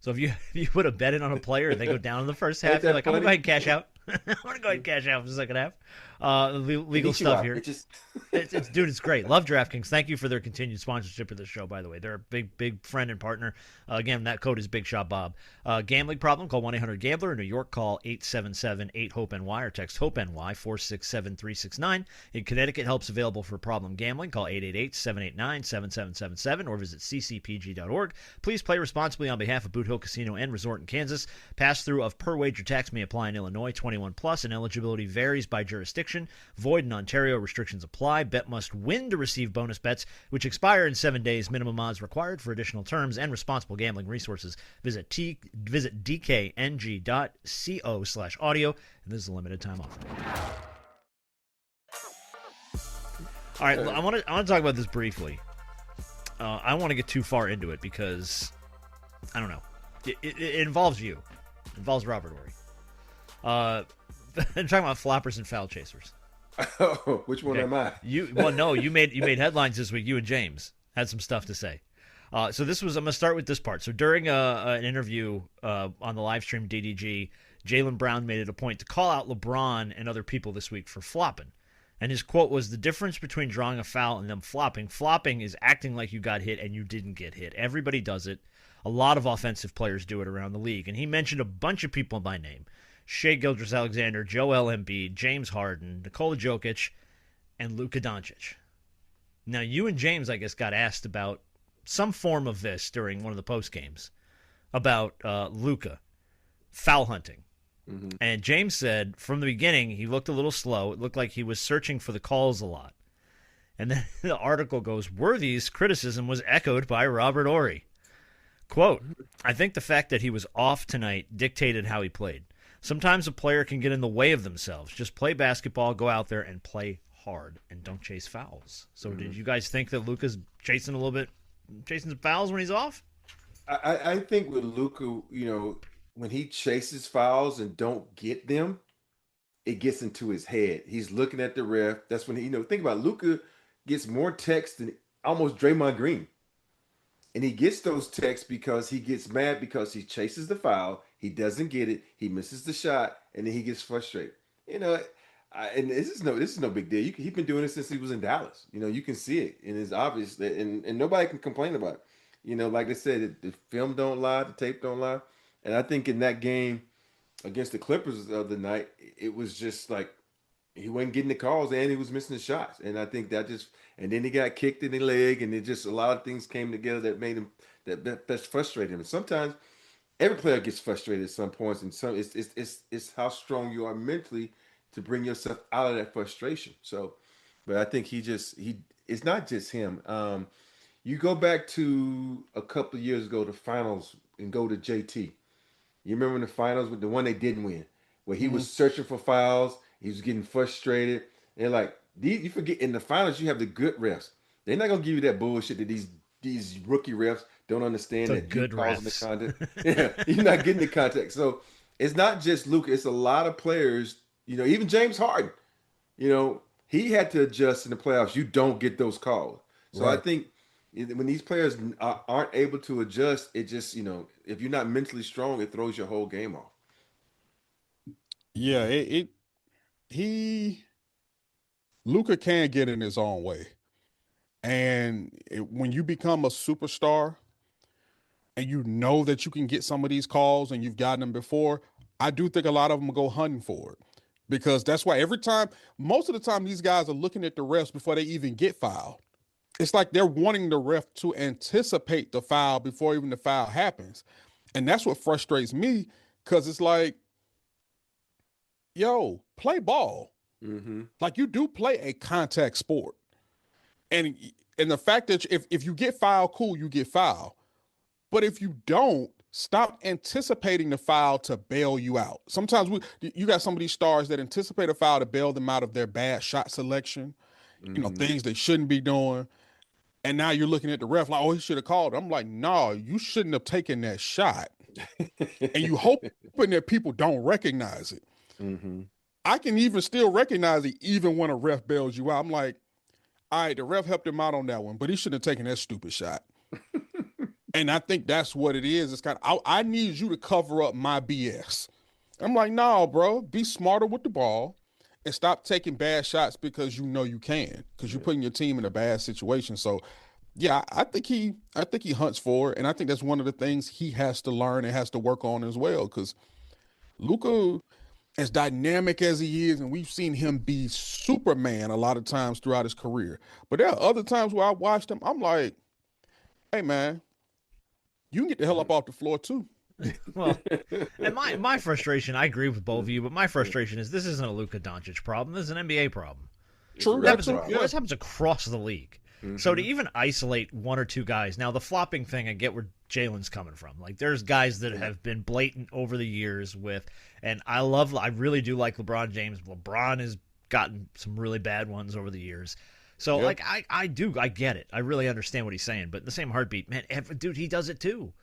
So if you put a bet in on a player and they go down in the first half, you're like, I'm gonna go ahead and cash out. I'm gonna go ahead and cash out for the second half. Legal stuff here. It's great. Love DraftKings. Thank you for their continued sponsorship of the show, by the way. They're a big friend and partner. Again, that code is Big Shot Bob. Gambling problem? Call 1-800-GAMBLER. In New York, call 877-8-HOPE-NY or text HOPE-NY 467-369. In Connecticut, help's available for problem gambling. Call 888-789-7777 or visit ccpg.org. Please play responsibly on behalf of Boot Hill Casino and Resort in Kansas. Pass-through of per wager tax may apply in Illinois. 21 plus, and eligibility varies by jurisdiction. Void in Ontario. Restrictions apply. Bet must win to receive bonus bets, which expire in 7 days. Minimum odds required. For additional terms and responsible gambling resources, visit dkng.co/audio. And this is a limited time offer. All right, I want to talk about this briefly. I don't want to get too far into it because I don't know. It involves you. It involves Robert Horry. I'm talking about floppers and foul chasers. Oh, which one am I? You made headlines this week. You and James had some stuff to say. So I'm going to start with this part. So during an interview on the live stream DDG, Jalen Brown made it a point to call out LeBron and other people this week for flopping. And his quote was, "The difference between drawing a foul and them flopping is acting like you got hit and you didn't get hit. Everybody does it. A lot of offensive players do it around the league. And he mentioned a bunch of people by name. Shai Gilgeous-Alexander, Joel Embiid, James Harden, Nikola Jokic, and Luca Dončić. Now, you and James, I guess, got asked about some form of this during one of the post games about Luca foul hunting. Mm-hmm. And James said from the beginning he looked a little slow. It looked like he was searching for the calls a lot. And then the article goes, Worthy's criticism was echoed by Robert Horry. Quote, I think the fact that he was off tonight dictated how he played. Sometimes a player can get in the way of themselves. Just play basketball, go out there and play hard, and don't chase fouls. So did you guys think that Luka's chasing some fouls when he's off? I think with Luka, when he chases fouls and don't get them, it gets into his head. He's looking at the ref. That's when think about Luka gets more texts than almost Draymond Green. And he gets those texts because he gets mad because he chases the foul, he doesn't get it, he misses the shot, and then he gets frustrated. And this is no big deal. He's been doing it since he was in Dallas. You can see it, and it's obvious that, and nobody can complain about it. Like they said, the film don't lie, the tape don't lie. And I think in that game against the Clippers the other night, it was just like he wasn't getting the calls and he was missing the shots. And I think and then he got kicked in the leg, and it just a lot of things came together that made him that frustrated him. And sometimes every player gets frustrated at some points, and it's how strong you are mentally to bring yourself out of that frustration. So, but I think it's not just him. You go back to a couple of years ago, the finals, and go to JT. You remember in the finals with the one they didn't win, where he was searching for fouls, he was getting frustrated. And like, you forget in the finals, you have the good refs. They're not gonna give you that bullshit that these rookie refs don't understand that good refs. The contact. Yeah, you're not getting the contact. So it's not just Luka, it's a lot of players. Even James Harden. He had to adjust in the playoffs. You don't get those calls. So right. I think when these players aren't able to adjust, it just, if you're not mentally strong, it throws your whole game off. Yeah, Luka can get in his own way. And when you become a superstar and you know that you can get some of these calls and you've gotten them before, I do think a lot of them will go hunting for it. Because that's why most of the time, these guys are looking at the refs before they even get fouled. It's like they're wanting the ref to anticipate the foul before even the foul happens. And that's what frustrates me, because it's like, yo, play ball. Mm-hmm. Like, you do play a contact sport. And the fact that if you get fouled, cool, you get fouled. But if you don't, stop anticipating the foul to bail you out. Sometimes you got some of these stars that anticipate a foul to bail them out of their bad shot selection, things they shouldn't be doing. And now you're looking at the ref like, oh, he should have called. I'm like, no, you shouldn't have taken that shot. And you hoping that people don't recognize it. Mm-hmm. I can even still recognize it even when a ref bails you out. I'm like, all right, the ref helped him out on that one, but he shouldn't have taken that stupid shot. And I think that's what it is. It's kind of, I need you to cover up my BS. I'm like, no, bro, be smarter with the ball and stop taking bad shots because you know you can, because you're putting your team in a bad situation. So, yeah, I think he hunts for it, and I think that's one of the things he has to learn and has to work on as well. Because Luka, as dynamic as he is, and we've seen him be Superman a lot of times throughout his career, but there are other times where I watched him, I'm like, hey, man, you can get the hell up off the floor too. Well, and my frustration, I agree with both of you, but my frustration is this isn't a Luca Dončić problem. This is an NBA problem. True. This happens across the league. Mm-hmm. So to even isolate one or two guys, now the flopping thing, I get where Jalen's coming from. Like, there's guys that have been blatant over the years with, and I really do like LeBron James. LeBron has gotten some really bad ones over the years. So, like, I get it. I really understand what he's saying. But in the same heartbeat, man, dude, he does it too.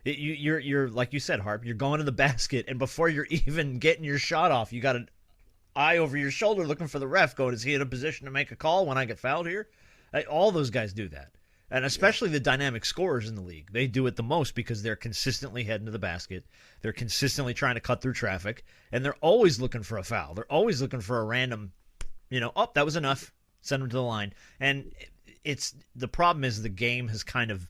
You're like you said, Harp, you're going to the basket, and before you're even getting your shot off, you got an eye over your shoulder looking for the ref going, is he in a position to make a call when I get fouled here? All those guys do that. And especially the dynamic scorers in the league. They do it the most because they're consistently heading to the basket. They're consistently trying to cut through traffic, and they're always looking for a foul. They're always looking for a random, that was enough. Send them to the line. And the problem is the game has kind of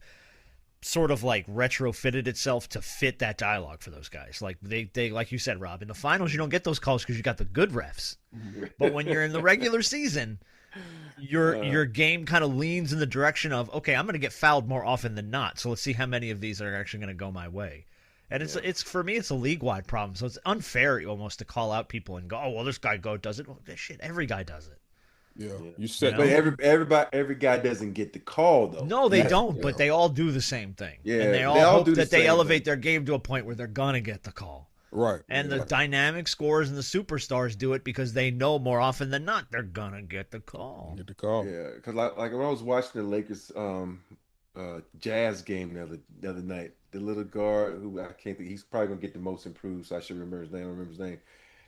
sort of like retrofitted itself to fit that dialogue for those guys. Like they like you said, Rob, in the finals you don't get those calls because you got the good refs. But when you're in the regular season, your game kind of leans in the direction of, okay, I'm going to get fouled more often than not. So let's see how many of these are actually going to go my way. And it's for me, it's a league-wide problem. So it's unfair almost to call out people and go, oh, well, this guy does it. Well, shit, every guy does it. Yeah, you said, but every guy doesn't get the call though. No, they don't. But they all do the same thing. Yeah, and they all hope that they elevate their game to a point where they're gonna get the call. Right. And the dynamic scorers and the superstars do it because they know more often than not they're gonna get the call. Get the call. Yeah, because like when I was watching the Lakers Jazz game the other night, the little guard who I can't think, he's probably gonna get the most improved, so I should remember his name. I don't remember his name.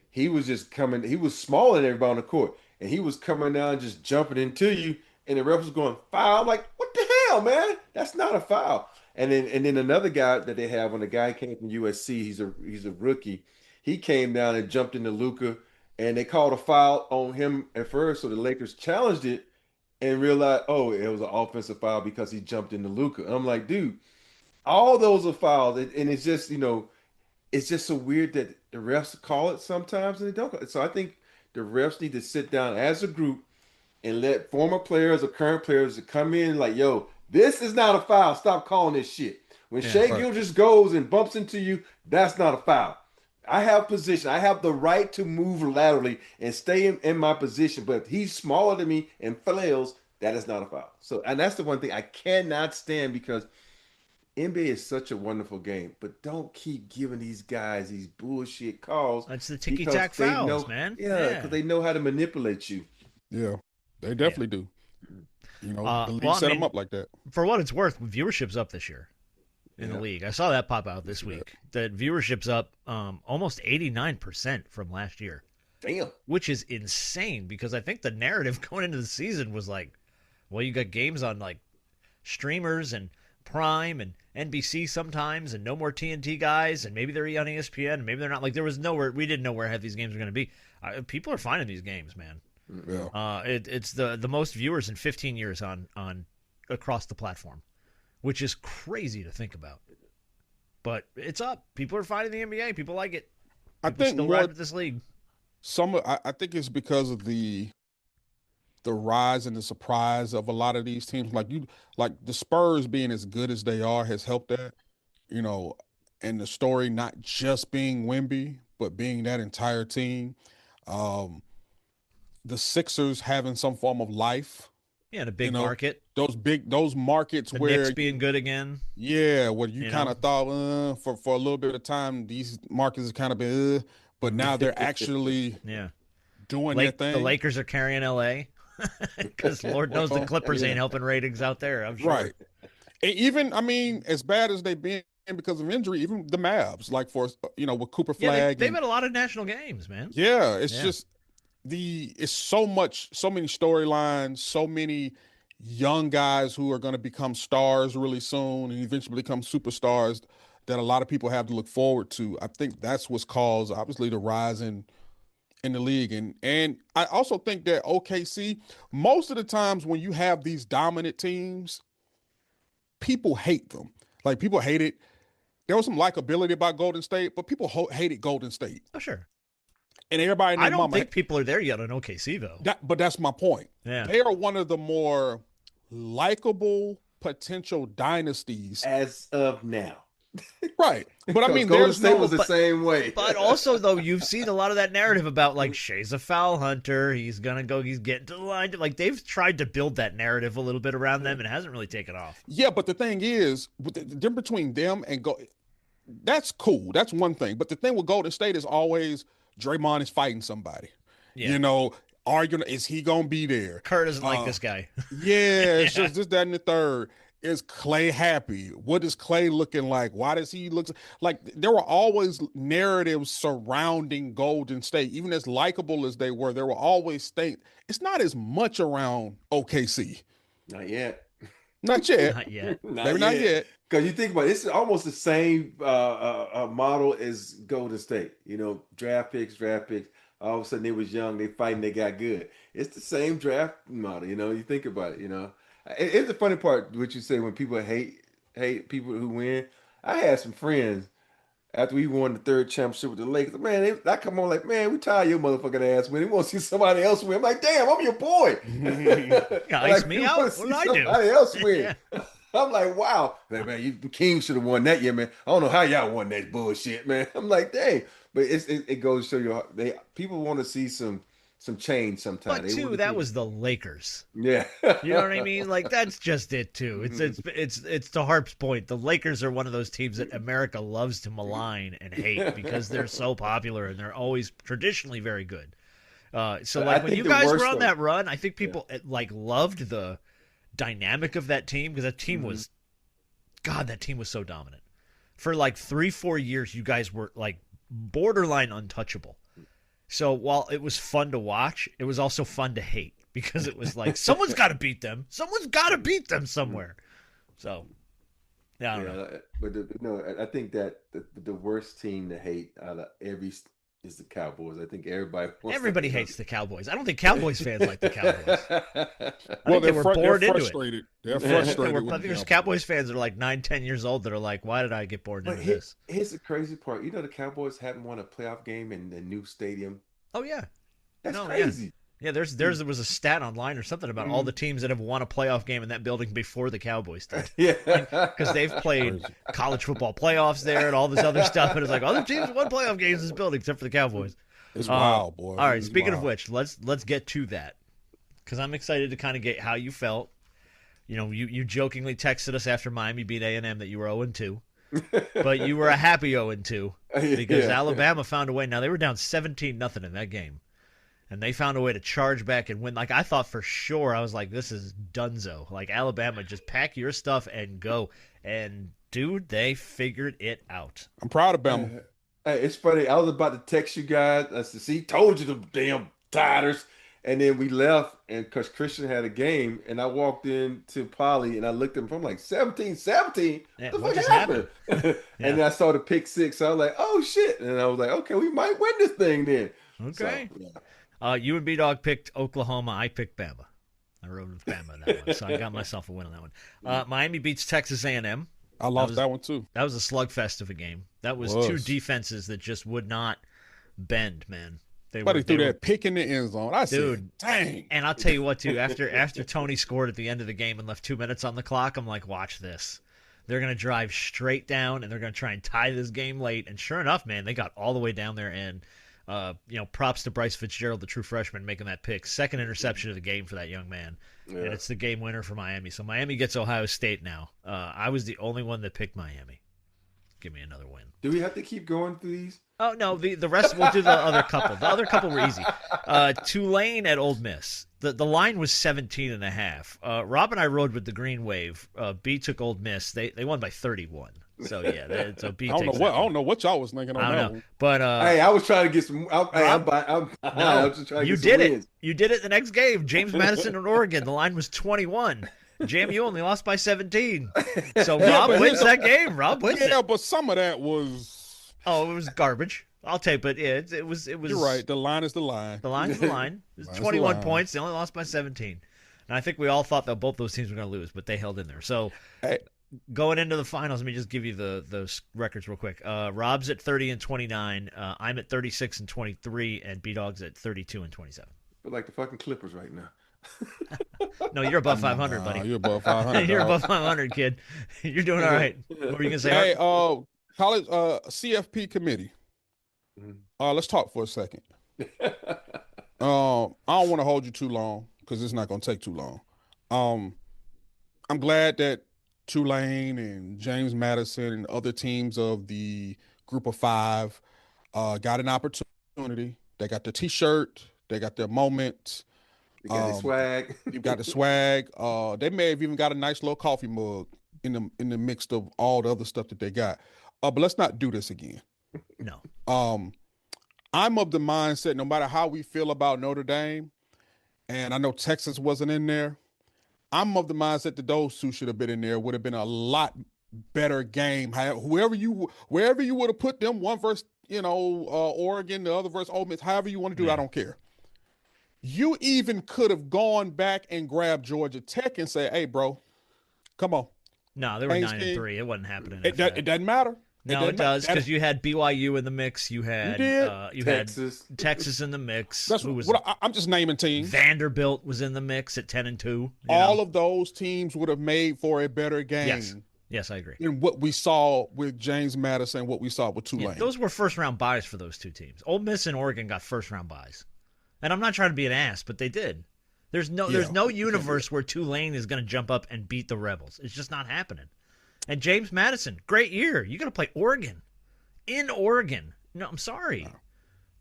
He was just coming. He was smaller than everybody on the court, and he was coming down, just jumping into you, and the ref was going foul. I'm like, what the hell, man? That's not a foul. And then another guy that they have, when the guy came from USC, he's a rookie. He came down and jumped into Luca, and they called a foul on him at first. So the Lakers challenged it and realized, oh, it was an offensive foul because he jumped into Luca. I'm like, dude, all those are fouls, and it's just it's just so weird that the refs call it sometimes and they don't call it. So I think the refs need to sit down as a group and let former players or current players come in like, yo, this is not a foul. Stop calling this shit. When Shai Gilgeous goes and bumps into you, that's not a foul. I have position. I have the right to move laterally and stay in my position. But if he's smaller than me and flails, that is not a foul. So, and that's the one thing I cannot stand, because NBA is such a wonderful game, but don't keep giving these guys these bullshit calls. That's the ticky-tack fouls, man. Yeah, because they know how to manipulate you. Yeah, they definitely do. You know, the league set them up like that. For what it's worth, viewership's up this year in the league. I saw that pop out this week. That viewership's up almost 89% from last year. Damn. Which is insane, because I think the narrative going into the season was like, well, you got games on like streamers and Prime and NBC sometimes, and no more TNT guys, and maybe they're on ESPN, and maybe they're not. Like, there was nowhere, we didn't know where half these games were going to be. People are finding these games, man. Yeah. It's the most viewers in 15 years on across the platform, which is crazy to think about. But it's up. People are finding the NBA. People like it. People I think still ride with this league. I think it's because of the rise and the surprise of a lot of these teams. Like the Spurs being as good as they are has helped that, you know, and the story not just being Wemby, but being that entire team. The Sixers having some form of life. Yeah, and a big market. Those markets the where Knicks being good again. Yeah, where you kind of thought for a little bit of time these markets have kind of been, but now they're actually doing their thing. The Lakers are carrying LA because Lord knows the Clippers ain't helping ratings out there. I'm sure. Right. And even, I mean, as bad as they've been because of injury, even the Mavs, like with Cooper Flag. They've had a lot of national games, man. Yeah, it's just it's so many storylines, so many young guys who are going to become stars really soon and eventually become superstars that a lot of people have to look forward to. I think that's what's caused, obviously, the rise in the league. And I also think that OKC, most of the times when you have these dominant teams, people hate them. Like, people hate it. There was some likability about Golden State, but people hated Golden State. Oh, sure. And everybody I don't think people are there yet on OKC, though. But that's my point. Yeah. They are one of the more likable potential dynasties. As of now. Right. But I mean, Golden State was the same way. But also, though, you've seen a lot of that narrative about, like, Shai's a foul hunter. He's going to go, he's getting to the line. Like, they've tried to build that narrative a little bit around them, and it hasn't really taken off. Yeah, but the thing is, the difference between them and that's cool. That's one thing. But the thing with Golden State is always Draymond is fighting somebody. Yeah. Arguing, is he going to be there? Kerr doesn't like this guy. Yeah, it's just this, that, and the third. Is Clay happy? What is Clay looking like? Why does he look like? There were always narratives surrounding Golden State, even as likable as they were. There were always it's not as much around OKC. Not yet. Not yet. Not yet. Maybe not yet. Because you think about it, it's almost the same model as Golden State. Draft picks. All of a sudden they was young, they fighting, they got good. It's the same draft model. You think about it. It's the funny part, what you say when people hate hate people who win. I had some friends after we won the third championship with the Lakers. Man, I come on like, man, we tired of your motherfucking ass winning. We want to see somebody else win. I'm like, damn, I'm your boy. Ice me out. What did I do? Somebody else win. I'm like, wow. Man, the Kings should have won that year, man. I don't know how y'all won that bullshit, man. I'm like, dang. But it goes to show you people want to see some change sometimes. But too, that was the Lakers. Yeah. You know what I mean? Like that's just it too. It's to Harp's point. The Lakers are one of those teams that America loves to malign and hate because they're so popular and they're always traditionally very good. So like when you guys were on that run, I think people like loved the dynamic of that team because that team was, God, that team was so dominant. For like 3-4 years, you guys were like borderline untouchable. So while it was fun to watch, it was also fun to hate because it was like someone's got to beat them. Someone's got to beat them somewhere. So, yeah, I don't know. But I think that the worst team to hate out of every is the Cowboys. I think everybody hates the Cowboys. I don't think Cowboys fans like the Cowboys. Well, they were bored into frustrated. it. They're frustrated. I think there's Cowboys fans that are like 9-10 years old that are like, why did I get bored into this? Here's the crazy part. You know the Cowboys haven't won a playoff game in the new stadium. Oh yeah, that's crazy. Yeah, there was a stat online or something about all the teams that have won a playoff game in that building before the Cowboys did. Yeah, because they've played college football playoffs there and all this other stuff, and it's like other teams won playoff games in this building except for the Cowboys. It's wild, boy. All right, speaking of which, let's get to that because I'm excited to kind of get how you felt. You know, you jokingly texted us after Miami beat A&M that you were 0-2, but you were a happy 0-2 because Alabama found a way. Now they were down 17-0 in that game. And they found a way to charge back and win. Like, I thought for sure, I was like, this is dunzo. Like, Alabama, just pack your stuff and go. And, dude, they figured it out. I'm proud of Bama. Hey, it's funny. I was about to text you guys. I said, see, told you the damn Tigers. And then we left, and because Christian had a game, and I walked into Polly, and I looked at him, I'm like, 17? Yeah, what the fuck happened? And then I saw the pick six. So I was like, oh, shit. And I was like, okay, we might win this thing then. Okay. So, yeah. You and B-Dog picked Oklahoma. I picked Bama. I rode with Bama in that one, so I got myself a win on that one. Miami beats Texas A&M. I lost that one, too. That was a slugfest of a game. That was two defenses that just would not bend, man. They threw that pick in the end zone. I said, dang. And I'll tell you what, too. After Tony scored at the end of the game and left 2 minutes on the clock, I'm like, watch this. They're going to drive straight down, and they're going to try and tie this game late. And sure enough, man, they got all the way down there and props to Bryce Fitzgerald, the true freshman, making that pick. Second interception of the game for that young man. Yeah. And it's the game winner for Miami. So Miami gets Ohio State now. I was the only one that picked Miami. Give me another win. Do we have to keep going through these? Oh, no. The rest, we'll do the other couple. The other couple were easy. Tulane at Ole Miss. The line was 17.5. Rob and I rode with the Green Wave. B took Ole Miss. They won by 31. So yeah, so B I don't know what y'all was thinking on that one. But hey, I was trying to get some. I was just trying to get some wins. You did it the next game. James Madison in Oregon. The line was 21. JMU only lost by 17. So Rob wins that game. Rob wins it. Yeah, but some of that was. Oh, it was garbage. I'll take, but yeah, it was. You're right. The line is the line. The line is the line. It's 21 points. They only lost by 17. And I think we all thought that both those teams were going to lose, but they held in there. So. Hey. Going into the finals, let me just give you those records real quick. Rob's at 30-29. I'm at 36-23, and B-Dog's at 32-27. But like the fucking Clippers right now. No, you're above 500, buddy. You're above 500. You're above 500, kid. You're doing all right. What were you gonna say? Hey, college CFP committee. Let's talk for a second. I don't want to hold you too long because it's not gonna take too long. I'm glad that Tulane and James Madison and other teams of the group of five got an opportunity. They got the T-shirt. They got their moment. They got the swag. You got the swag. They may have even got a nice little coffee mug in the mix of all the other stuff that they got. But let's not do this again. No. I'm of the mindset, no matter how we feel about Notre Dame, and I know Texas wasn't in there, I'm of the mindset that those two should have been in there. Would have been a lot better game. Wherever you would have put them, one versus Oregon, the other versus Ole Miss, however you want to do it, I don't care. You even could have gone back and grabbed Georgia Tech and say, "Hey, bro, come on, No, they were Canes 9-3. It wasn't happening. It doesn't matter. No, it does, because you had BYU in the mix. You had Texas. had Texas in the mix. That's what I'm just naming teams. Vanderbilt was in the mix at 10-2. All of those teams would have made for a better game. Yes, I agree. Than what we saw with James Madison, what we saw with Tulane. Yeah, those were first-round buys for those two teams. Ole Miss and Oregon got first-round buys. And I'm not trying to be an ass, but they did. There's no universe where Tulane is going to jump up and beat the Rebels. It's just not happening. And James Madison, great year. You got to play Oregon. In Oregon. No, I'm sorry. No.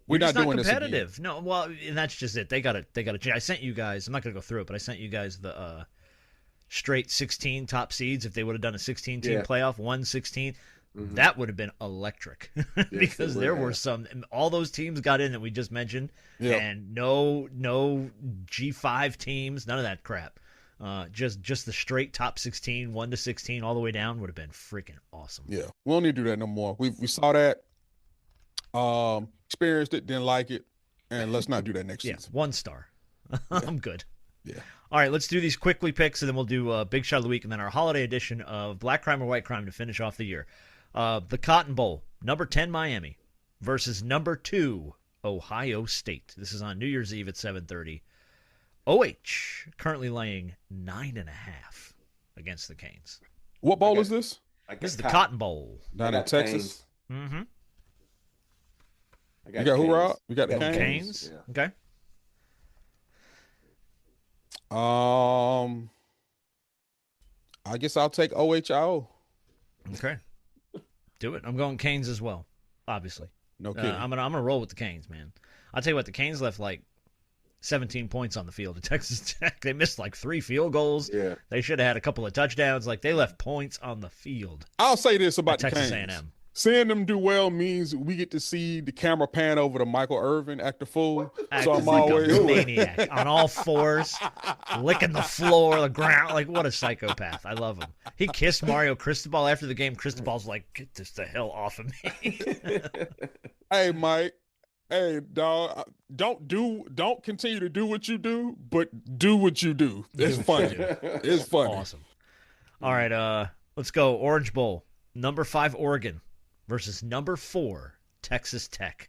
We're not doing competitive. This again. No, well, and that's just it. They got to change. I sent you guys, I'm not going to go through it, but I sent you guys the straight 16 top seeds. If they would have done a 16-team playoff, 1-16, that would have been electric. Because there were some, all those teams got in that we just mentioned, and no G5 teams, none of that crap. Just the straight top 16, 1-16, all the way down would have been freaking awesome. Yeah, we don't need to do that no more. We saw that, experienced it, didn't like it, and let's not do that next season. 1 star. I'm good. Yeah. All right, let's do these quickly picks, and then we'll do a big shot of the week, and then our holiday edition of Black Crime or White Crime to finish off the year. The Cotton Bowl, number 10 Miami versus number 2 Ohio State. This is on New Year's Eve at 7:30. OH currently laying 9.5 against the Canes. What bowl is this? This is the Cotton Bowl. Down in Texas. Mm-hmm. You got who, Rob? We got the Canes. Yeah. Okay. I guess I'll take OHIO. Okay. Do it. I'm going Canes as well, obviously. No kidding. I'm gonna roll with the Canes, man. I'll tell you what, the Canes left like 17 points on the field at Texas Tech. They missed like 3 field goals. Yeah. They should have had a couple of touchdowns. Like, they left points on the field. I'll say this about the Texas Canes. A&M. Seeing them do well means we get to see the camera pan over to Michael Irvin act a fool. So I'm like always a maniac on all fours, licking the floor, the ground. Like, what a psychopath. I love him. He kissed Mario Cristobal after the game. Cristobal's like, get this the hell off of me. Hey, Mike. Hey, dog. Don't continue to do what you do, but do what you do. It's funny. It's funny. Awesome. All right, let's go. Orange Bowl. Number 5 Oregon versus number 4 Texas Tech.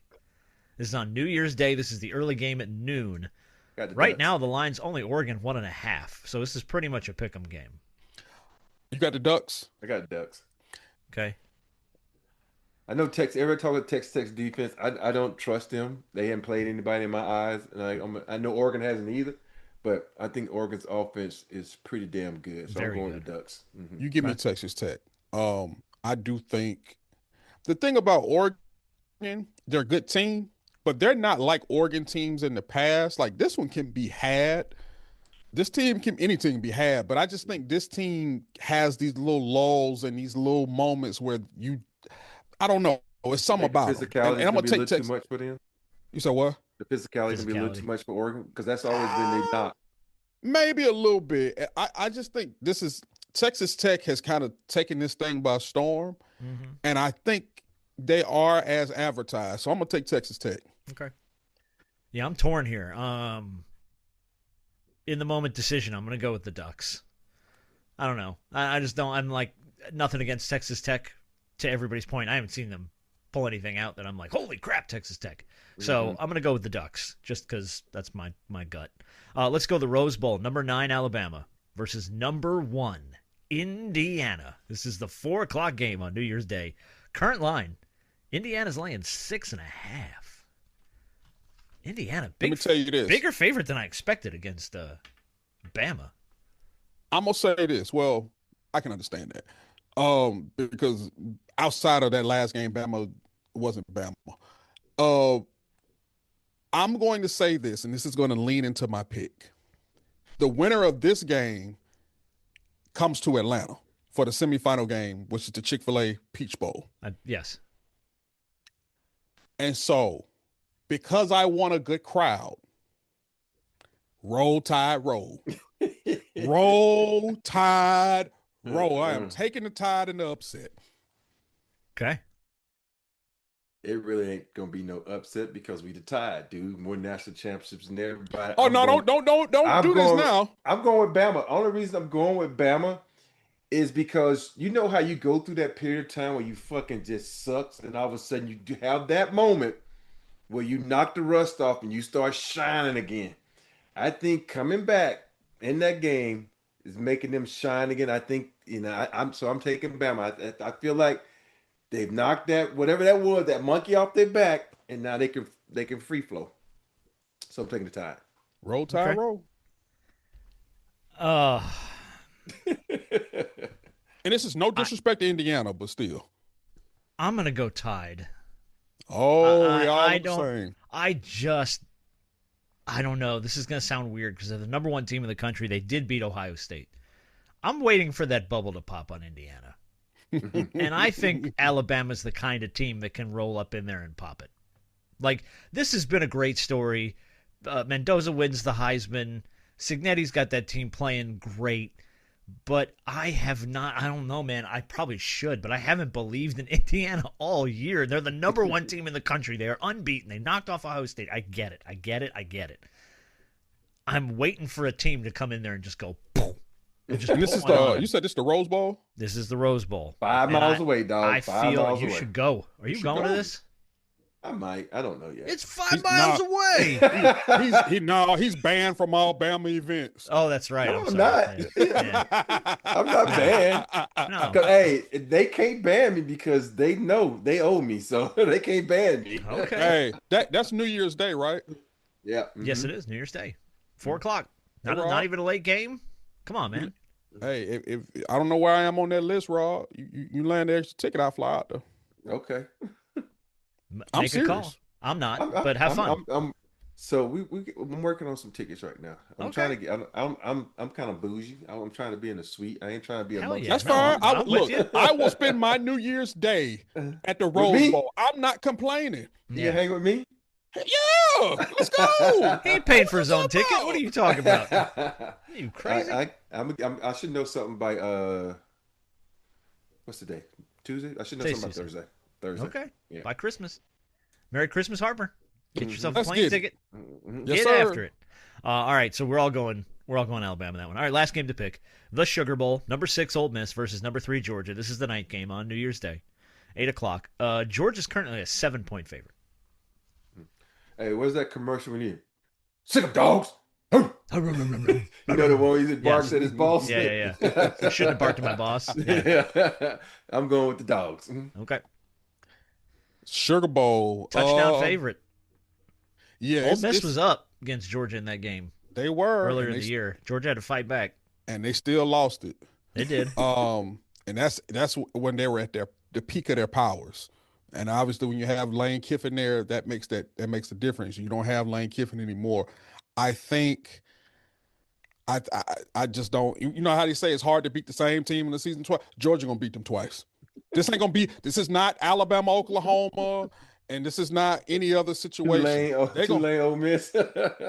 This is on New Year's Day. This is the early game at noon. Right now, the line's only Oregon 1.5. So this is pretty much a pick'em game. You got the Ducks? I got Ducks. Okay. I know every talk about Texas defense, I don't trust them. They haven't played anybody in my eyes, and I know Oregon hasn't either. But I think Oregon's offense is pretty damn good. So I'm going with the Ducks. Mm-hmm. You give me Texas Tech. I do think the thing about Oregon, they're a good team, but they're not like Oregon teams in the past. Like, this one can be had. This team any team can be had, but I just think this team has these little lulls and these little moments where I don't know. It's something about it. And I'm going to take Texas. Too much for them. You said what? The physicality can be a little too much for Oregon because that's always been their knock. Maybe a little bit. I just think this is Texas Tech has kind of taken this thing by storm, and I think they are as advertised. So I'm going to take Texas Tech. Okay. Yeah, I'm torn here. In the moment decision, I'm going to go with the Ducks. I don't know. I just don't. I'm like, nothing against Texas Tech. To everybody's point, I haven't seen them pull anything out that I'm like, holy crap, Texas Tech. So I'm going to go with the Ducks just because that's my gut. Let's go the Rose Bowl. Number 9 Alabama versus number 1 Indiana. This is the 4 o'clock game on New Year's Day. Current line, Indiana's laying 6.5. Indiana, let me tell you this. Bigger favorite than I expected against Bama. I'm going to say this. Well, I can understand that. Because outside of that last game, Bama wasn't Bama. I'm going to say this, and this is going to lean into my pick. The winner of this game comes to Atlanta for the semifinal game, which is the Chick-fil-A Peach Bowl. Yes. And so, because I want a good crowd, roll tide roll. Roll tide roll. I am taking the Tide in the upset. Okay. It really ain't gonna be no upset because we the Tide, dude. More national championships than everybody. Oh, don't do this now. I'm going with Bama. Only reason I'm going with Bama is because you know how you go through that period of time where you fucking just sucks, and all of a sudden you have that moment where you knock the rust off and you start shining again. I think coming back in that game is making them shine again. I think, I'm taking Bama. I feel like they've knocked that whatever that was, that monkey off their back, and now they can free flow. So I'm taking the Tide. Roll Tide, Okay. roll. And this is no disrespect to Indiana, but still. I'm gonna go Tide. Oh, I the don't. same. I don't know. This is gonna sound weird because they're the number one team in the country. They did beat Ohio State. I'm waiting for that bubble to pop on Indiana, and I think Alabama's the kind of team that can roll up in there and pop it. Like, this has been a great story. Mendoza wins the Heisman. Signetti's got that team playing great. But I don't know, man. I probably should, but I haven't believed in Indiana all year. They're the number one team in the country. They are unbeaten. They knocked off Ohio State. I get it. I'm waiting for a team to come in there and just go, boom. And this is you said this is the Rose Bowl? This is the Rose Bowl. 5 miles away, dog. I 5 feel miles you away. should go. Are you going to this? I might. I don't know yet. It's 5 miles away. He's banned from Alabama events. Oh, that's right. No, I'm I'm sorry. not. Yeah. I'm not banned. No. Because, hey, they can't ban me because they know they owe me, so they can't ban me. Okay. Hey, that's New Year's Day, right? Yeah. Yes, it is. New Year's Day. 4 o'clock. Not even a late game? Come on, man. Hey, if I don't know where I am on that list, Rob. You land the extra ticket, I'll fly out there. Okay. I'm Make serious. a call. I'm not, but have fun. So I'm working on some tickets right now. I'm Okay. trying to get. I'm kind of bougie. I'm trying to be in the suite. I ain't trying to be a Hell monkey. yeah. That's No, fine. I'm with you. I will spend my New Year's Day at the Rose me? Bowl. I'm not complaining. You hang with me? Yeah, let's go. He ain't paying for his own ticket. What are you talking about? Are you crazy? I should know something by what's the day? Tuesday? I should know something by Tuesday. Thursday. Okay. Yeah. By Christmas. Merry Christmas, Harper. Get yourself a Let's plane get it. ticket. Yes, Get sir. after it. All right, so we're all going Alabama that one. All right, last game to pick. The Sugar Bowl, number 6 Ole Miss versus number 3 Georgia. This is the night game on New Year's Day, 8 o'clock. Georgia's currently a 7-point favorite. Hey, where's that commercial when you sick of dogs? You know the one he barks at his boss? Yeah. I shouldn't have barked at my boss. Yeah. Yeah. I'm going with the dogs. Okay. Sugar Bowl. Touchdown favorite. Yeah, Ole Miss was up against Georgia in that game They were earlier and in the year. Georgia had to fight back. and they still lost it. They did. And that's when they were at the peak of their powers. And obviously, when you have Lane Kiffin there, that makes the difference. You don't have Lane Kiffin anymore. I think I just don't. You know how they say it's hard to beat the same team in the season twice. Georgia gonna beat them twice. This ain't gonna be. This is not Alabama, Oklahoma, and this is not any other situation. Tulane, Ole Miss.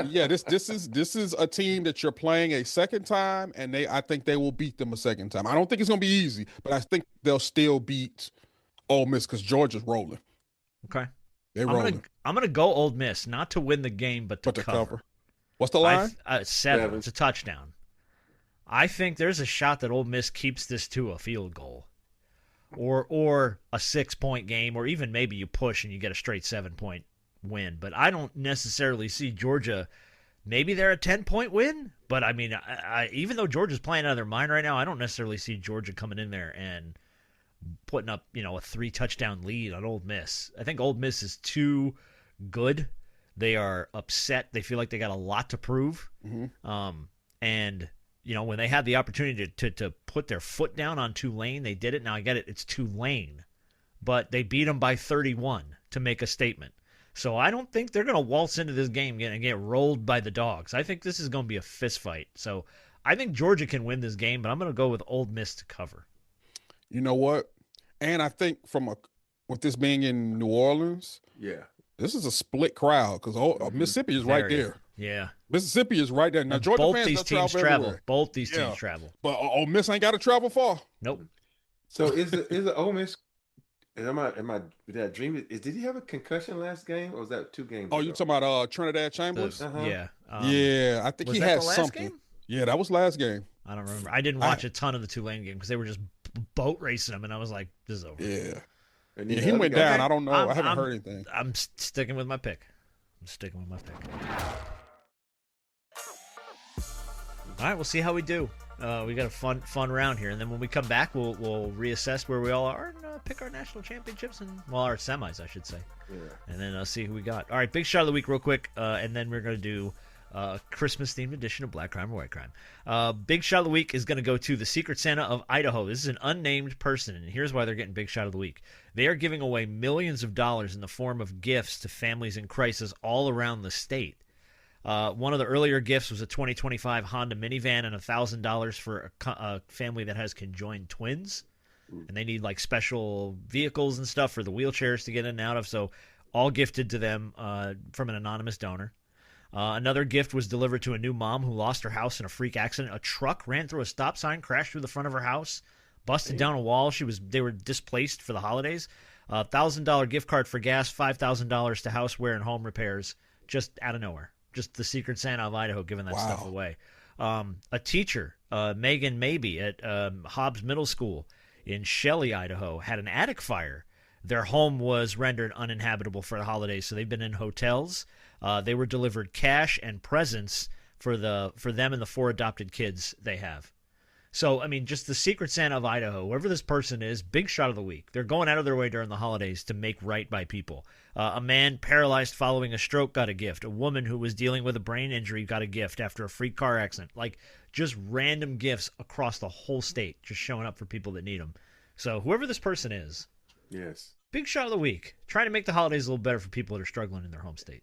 Yeah, this is a team that you're playing a second time, and I think they will beat them a second time. I don't think it's gonna be easy, but I think they'll still beat Ole Miss because Georgia's rolling. Okay. They're rolling. I'm gonna go Ole Miss, not to win the game, but to cover. What's the line? 7. It's a touchdown. I think there's a shot that Ole Miss keeps this to a field goal, or a 6-point game, or even maybe you push and you get a straight 7-point win. But I don't necessarily see Georgia. Maybe they're a 10-point win, but I mean, even though Georgia's playing out of their mind right now, I don't necessarily see Georgia coming in there and putting up, a 3-touchdown lead on Ole Miss. I think Ole Miss is too good. They are upset. They feel like they got a lot to prove. Mm-hmm. And when they had the opportunity to put their foot down on Tulane, they did it. Now I get it. It's Tulane, but they beat them by 31 to make a statement. So I don't think they're going to waltz into this game and get rolled by the dogs. I think this is going to be a fist fight. So I think Georgia can win this game, but I'm going to go with Ole Miss to cover. You know what? And I think with this being in New Orleans, Yeah. this is a split crowd because Mississippi is right there. Yeah. Mississippi is right there. Now, Georgia both fans these teams travel travel. everywhere. Both these teams travel. But Ole Miss ain't got to travel far. Nope. So is the Ole Miss? Did I dream? Did he have a concussion last game, or was that 2 games? Oh, you talking about Trinidad Chambers? Uh-huh. Yeah. Yeah, I think was he that had the last something. game? Yeah, that was last game. I don't remember. I didn't watch a ton of the Tulane game because they were just boat racing them, and I was like, "This is over." Yeah. And Yeah, he went down. I don't know. I haven't heard anything. I'm sticking with my pick. All right, we'll see how we do. We got a fun round here, and then when we come back, we'll reassess where we all are and pick our national championships and our semis, I should say. Yeah. And then see who we got. All right, big shot of the week, real quick, and then we're gonna do a Christmas-themed edition of Black Crime or White Crime. Big shot of the week is going to go to the Secret Santa of Idaho. This is an unnamed person, and here's why they're getting big shot of the week. They are giving away millions of dollars in the form of gifts to families in crisis all around the state. One of the earlier gifts was a 2025 Honda minivan and $1,000 for a family that has conjoined twins, and they need like special vehicles and stuff for the wheelchairs to get in and out of. So all gifted to them from an anonymous donor. Another gift was delivered to a new mom who lost her house in a freak accident. A truck ran through a stop sign, crashed through the front of her house, busted down a wall. They were displaced for the holidays. $1,000 gift card for gas, $5,000 to houseware and home repairs, just out of nowhere. Just the Secret Santa of Idaho giving that stuff away. A teacher, Megan Maybe at Hobbs Middle School in Shelley, Idaho, had an attic fire. Their home was rendered uninhabitable for the holidays, so they've been in hotels. They were delivered cash and presents for them and the 4 adopted kids they have. So, I mean, just the Secret Santa of Idaho, whoever this person is, big shot of the week. They're going out of their way during the holidays to make right by people. A man paralyzed following a stroke got a gift. A woman who was dealing with a brain injury got a gift after a freak car accident. Like, just random gifts across the whole state, just showing up for people that need them. So, whoever this person is, yes, big shot of the week. Trying to make the holidays a little better for people that are struggling in their home state.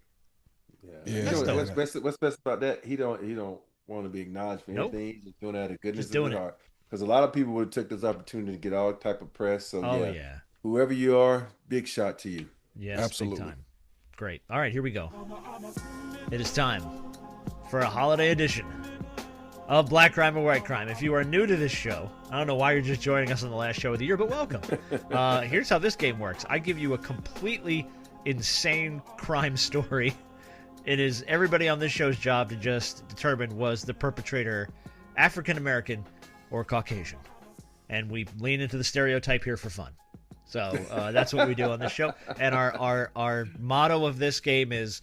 Yeah. You know, what's best about that? He don't want to be acknowledged for anything. He's just doing that out of goodness of his heart. Because a lot of people would take this opportunity to get all type of press. So yeah, whoever you are, big shot to you. Yes, absolutely. Big time. Great. All right, here we go. It is time for a holiday edition of Black Crime or White Crime. If you are new to this show, I don't know why you're just joining us on the last show of the year, but welcome. Here's how this game works. I give you a completely insane crime story. It is everybody on this show's job to just determine, was the perpetrator African-American or Caucasian? And we lean into the stereotype here for fun. So that's what we do on this show. And our motto of this game is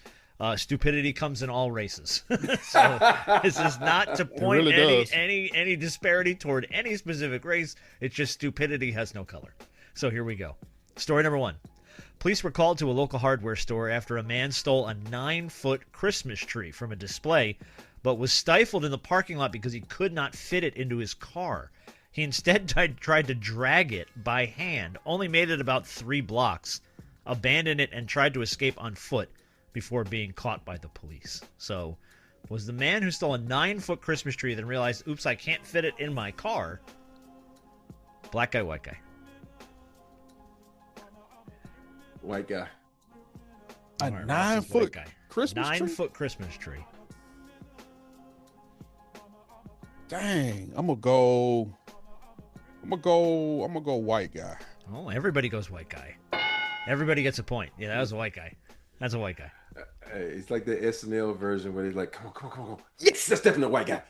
stupidity comes in all races. So this is not to point really any disparity toward any specific race. It's just stupidity has no color. So here we go. Story number 1. Police were called to a local hardware store after a man stole a 9-foot Christmas tree from a display, but was stifled in the parking lot because he could not fit it into his car. He instead tried to drag it by hand, only made it about 3 blocks, abandoned it, and tried to escape on foot before being caught by the police. So, was the man who stole a 9-foot Christmas tree then realized, oops, I can't fit it in my car? Black guy, white guy. White guy. A 9-foot Christmas tree? 9-foot Christmas tree. Dang, I'm gonna go white guy. Oh, everybody goes white guy. Everybody gets a point. Yeah, that was a white guy. That's a white guy. It's like the SNL version where they're like, come on. Yes, that's definitely a white guy.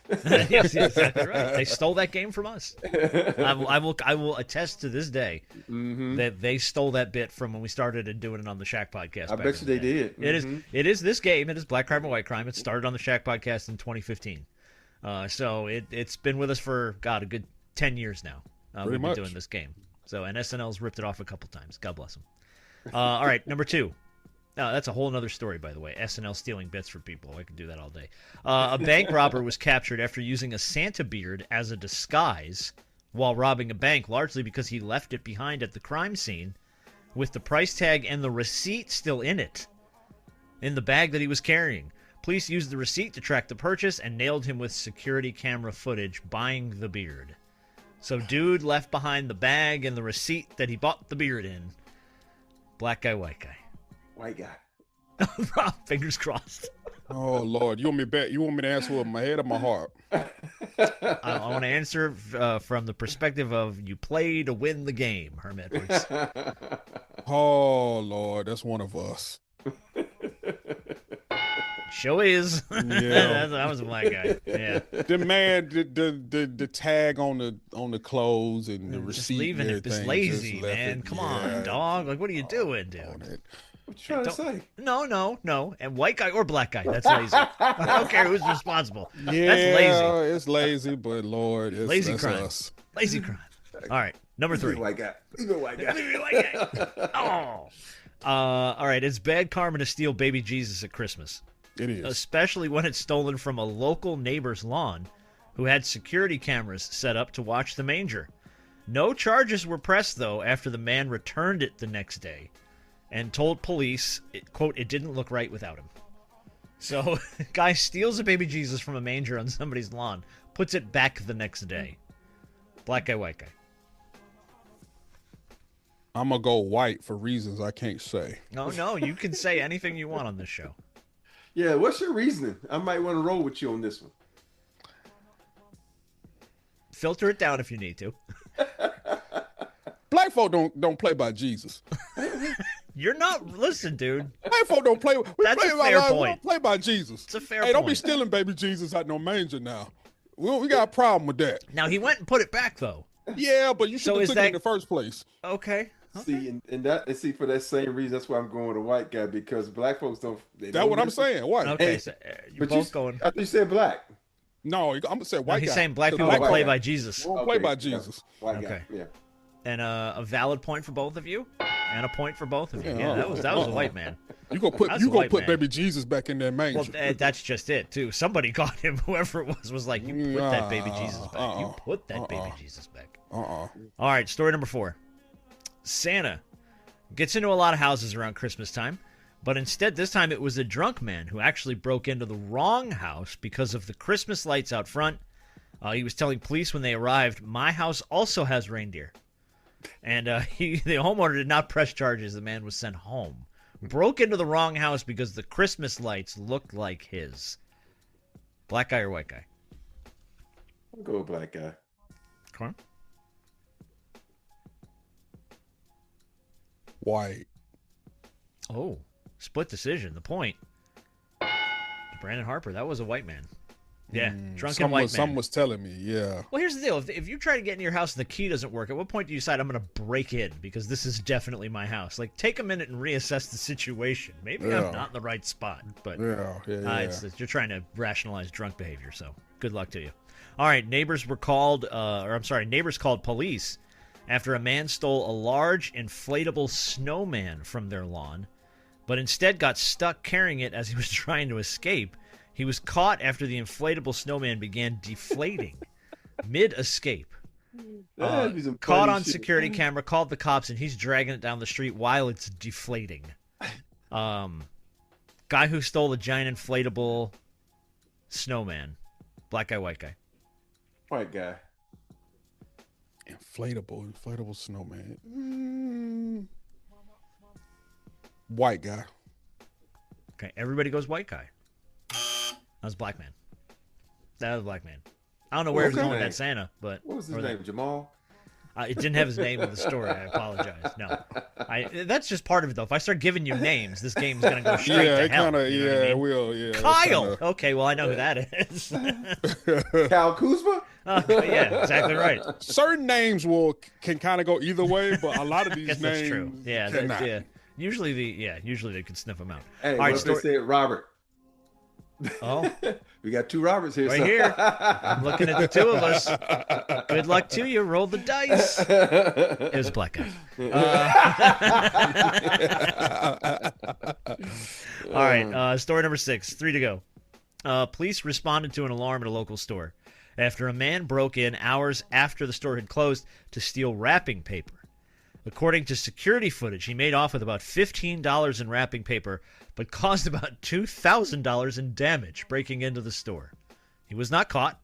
Yes, exactly right. They stole that game from us. I will attest to this day that they stole that bit from when we started doing it on the Shaq podcast. I bet you they did. It is this game. It is Black Crime or White Crime. It started on the Shaq podcast in 2015. So it's been with us for, God, a good 10 years now. We've been doing this game. So, and SNL's ripped it off a couple times. God bless them. All right, number 2. That's a whole other story, by the way. SNL stealing bits from people. I could do that all day. A bank robber was captured after using a Santa beard as a disguise while robbing a bank, largely because he left it behind at the crime scene with the price tag and the receipt still in it, in the bag that he was carrying. Police used the receipt to track the purchase and nailed him with security camera footage buying the beard. So dude left behind the bag and the receipt that he bought the beard in. Black guy, white guy. White guy. Rob, fingers crossed. Oh Lord, you want me to answer with my head or my heart? I want to answer from the perspective of you play to win the game, Herm Edwards. Oh Lord, that's one of us. Show is. Yeah. That was a black guy. Yeah. The man, the tag on the clothes and the receipt, Just leaving and it. It's everything, lazy, just left man. it. Come Yeah. on, dog. Like, what are you doing, dude? What you trying to say? No. And white guy or black guy, that's lazy. I don't care who's responsible. Yeah, That's lazy. it's lazy, but Lord, it's Lazy that's crime. us. Lazy crime. All right, number 3. White guy. Leave it, white guy. Oh. All right, it's bad karma to steal baby Jesus at Christmas, It is. especially when it's stolen from a local neighbor's lawn who had security cameras set up to watch the manger. No charges were pressed, though, after the man returned it the next day and told police, quote, it didn't look right without him. So, guy steals a baby Jesus from a manger on somebody's lawn, puts it back the next day. Black guy, white guy. I'm gonna go white for reasons I can't say. No, you can say anything you want on this show. Yeah, what's your reasoning? I might want to roll with you on this one. Filter it down if you need to. Black folk don't play by Jesus. You're not. Listen, dude. Black folk don't play. That's play a by fair We point. don't play by Jesus. It's a fair Hey, don't be point. stealing baby Jesus out no manger now. We got a problem with that. Now he went and put it back though. Yeah, but you should So have is took that- it in the first place. Okay. See, and see for that same reason, that's why I'm going with a white guy, because black folks don't. That's what I'm saying. What? Okay. Hey, So, you're But both going. I thought you said black. No, I'm gonna say No, white he's guy. saying black 'Cause people white don't play guy. by Jesus. Won't play by yeah, Jesus. White guy. Okay. Yeah. And a valid point for both of you, and a point for both of you. Yeah, Yeah, that was a white man. You gonna put That's a white man. baby Jesus back in that manger. Well, that's just it too. Somebody got him. Whoever it was like, you put that baby Jesus back. You put that baby Jesus back. All right, story number 4. Santa gets into a lot of houses around Christmas time, but instead this time it was a drunk man who actually broke into the wrong house because of the Christmas lights out front. He was telling police when they arrived, "My house also has reindeer." And the homeowner did not press charges. The man was sent home. Broke into the wrong house because the Christmas lights looked like his. Black guy or white guy? I'll go with black guy. Come on. White. Oh, split decision. The point. Brandon Harper. That was a white man. Yeah, drunken white man. Someone was telling me, yeah. Well, here's the deal. If you try to get in your house and the key doesn't work, at what point do you decide I'm going to break in because this is definitely my house? Like, take a minute and reassess the situation. Maybe Yeah. I'm not in the right spot, but Yeah. you're trying to rationalize drunk behavior, so good luck to you. All right, neighbors called police after a man stole a large inflatable snowman from their lawn, but instead got stuck carrying it as he was trying to escape. He was caught after the inflatable snowman began deflating mid-escape. That'd be some Caught funny on shit. security camera, called the cops, and he's dragging it down the street while it's deflating. Guy who stole a giant inflatable snowman. Black guy, white guy. White guy. Inflatable snowman. White guy. Okay, everybody goes white guy. That was black man. That was black man. I don't know where he was going with that Santa, but What was his or name? Jamal? it didn't have his name in the story. I apologize. No, that's just part of it though. If I start giving you names, this game's gonna go straight Yeah, to it hell. kind of, you know what I yeah, it mean? will, yeah. Kyle. Okay, well I know who that is. Cal Kuzma? Yeah, exactly right. Certain names can kind of go either way, but a lot of I these guess names that's true. Yeah, cannot. yeah. Usually they can sniff them out. Hey, All what right, if they said Robert? Oh, We got 2 Roberts here. right so- here. I'm looking at the 2 of us. Good luck to you. Roll the dice. It was a black guy. All right, story number 6. 3 to go. Police responded to an alarm at a local store after a man broke in hours after the store had closed to steal wrapping paper. According to security footage, he made off with about $15 in wrapping paper, but caused about $2,000 in damage breaking into the store. He was not caught,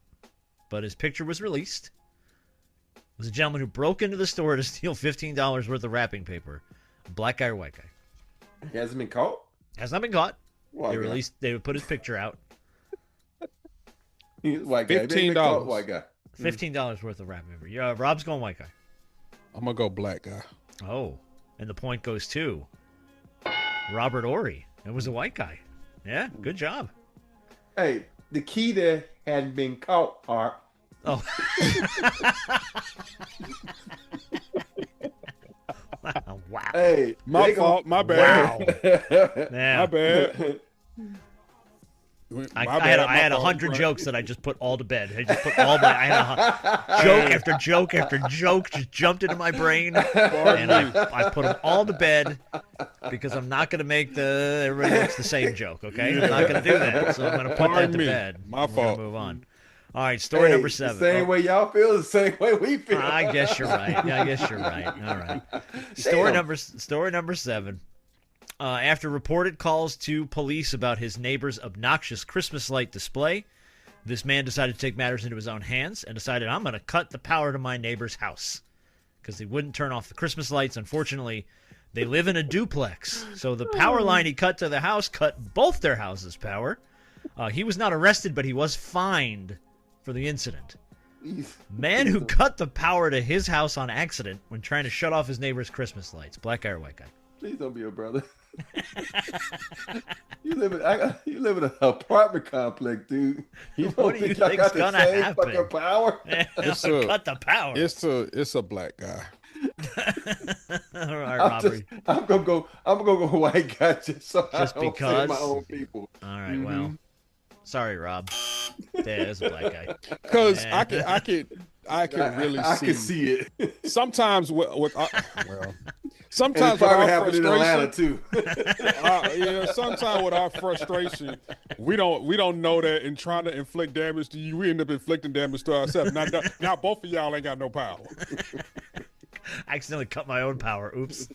but his picture was released. It was a gentleman who broke into the store to steal $15 worth of wrapping paper. Black guy or white guy? He hasn't been caught? Has not been caught. White guy. They would put his picture out. He's white guy. He ain't been caught, $15. White guy. $15 worth of wrapping paper. Yeah, Rob's going white guy. I'm gonna go black guy. Oh, and the point goes to Robert Horry. It was a white guy. Yeah, good job. Hey, the key there hadn't been caught, Art. Oh. Wow. Hey, My fault. My bad. Yeah. My bad. I had 100 jokes that I just put all to bed. I just put all my joke after joke after joke just jumped into my brain, and I put them all to bed because I'm not going to make everybody makes the same joke. Okay, I'm not going to do that. So I'm going to put that to bed. My fault. Move on. All right, story number 7. The same way y'all feel, the same way we feel. I guess you're right. Yeah, I guess you're right. All right. Story number 7. After reported calls to police about his neighbor's obnoxious Christmas light display, this man decided to take matters into his own hands and decided, I'm going to cut the power to my neighbor's house because they wouldn't turn off the Christmas lights. Unfortunately, they live in a duplex, so the power line he cut to the house cut both their houses' power. He was not arrested, but he was fined for the incident. Man who cut the power to his house on accident when trying to shut off his neighbor's Christmas lights. Black guy or white guy? Please don't be a brother. You live in an apartment complex, dude. You What don't do you think y'all think's got the gonna same happen? fucking power? Cut the power. It's a black guy. All right, Robert. I'm gonna go white guy just so Just I don't because? say my own people. All right, well, sorry, Rob. Yeah, it's a black guy. Because Yeah. I can really I see. can see it. Sometimes with And sometimes it with probably our happened in Atlanta frustration, too. sometimes with our frustration, we don't know that in trying to inflict damage to you, we end up inflicting damage to ourselves. Now both of y'all ain't got no power. I accidentally cut my own power. Oops.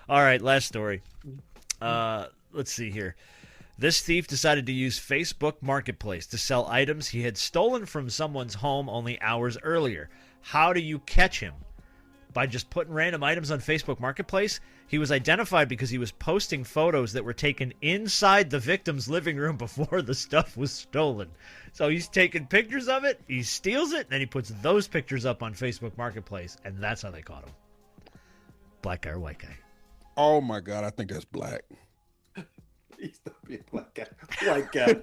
All right, last story. Let's see here. This thief decided to use Facebook Marketplace to sell items he had stolen from someone's home only hours earlier. How do you catch him? By just putting random items on Facebook Marketplace? He was identified because he was posting photos that were taken inside the victim's living room before the stuff was stolen. So he's taking pictures of it, he steals it, and then he puts those pictures up on Facebook Marketplace, and that's how they caught him. Black guy or white guy? Oh my God, I think that's black. Please don't be a black guy. White guy.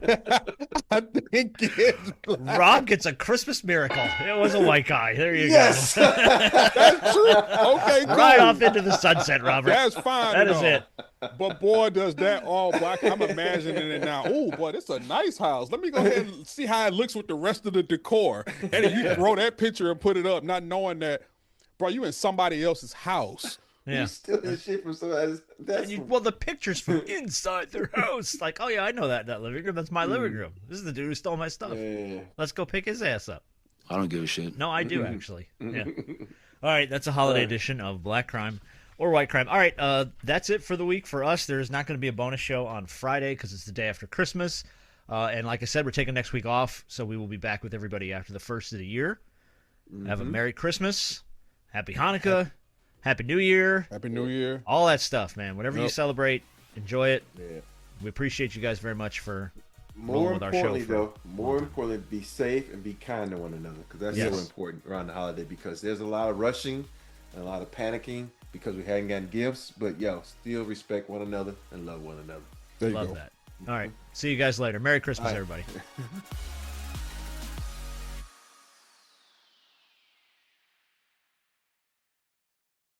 I think it's black. Rob gets a Christmas miracle. It was a white guy. There you Yes. go. That's true. Okay, cool. Right off into the sunset, Robert. That's fine. That and is all. it. But boy, does that all black. I'm imagining it now. Oh boy, this is a nice house. Let me go ahead and see how it looks with the rest of the decor. And then you throw that picture and put it up, not knowing that, bro, you in somebody else's house. Yeah. You stealing shit from somebody. That's Well, the pictures from inside their house. Like, oh, yeah, I know that living room. That's my living room. This is the dude who stole my stuff. yeah. Let's go pick his ass up. I don't give a shit. No, I do, actually. Yeah. All right, that's a holiday edition of Black Crime or White Crime. All right, that's it for the week for us. There's not going to be a bonus show on Friday because it's the day after Christmas. And like I said, we're taking next week off, so we will be back with everybody after the first of the year. Have a Merry Christmas, Happy Hanukkah, Happy New Year. Happy New Year. All that stuff, man. Whatever you Yep. celebrate, enjoy it. Yeah. We appreciate you guys very much for More rolling with our show. importantly, more importantly, be safe and be kind to one another because that's Yes. so important around the holiday because there's a lot of rushing and a lot of panicking because we hadn't gotten gifts. But still respect one another and love one another. There you Love go. that. All right. See you guys later. Merry Christmas, All right. everybody.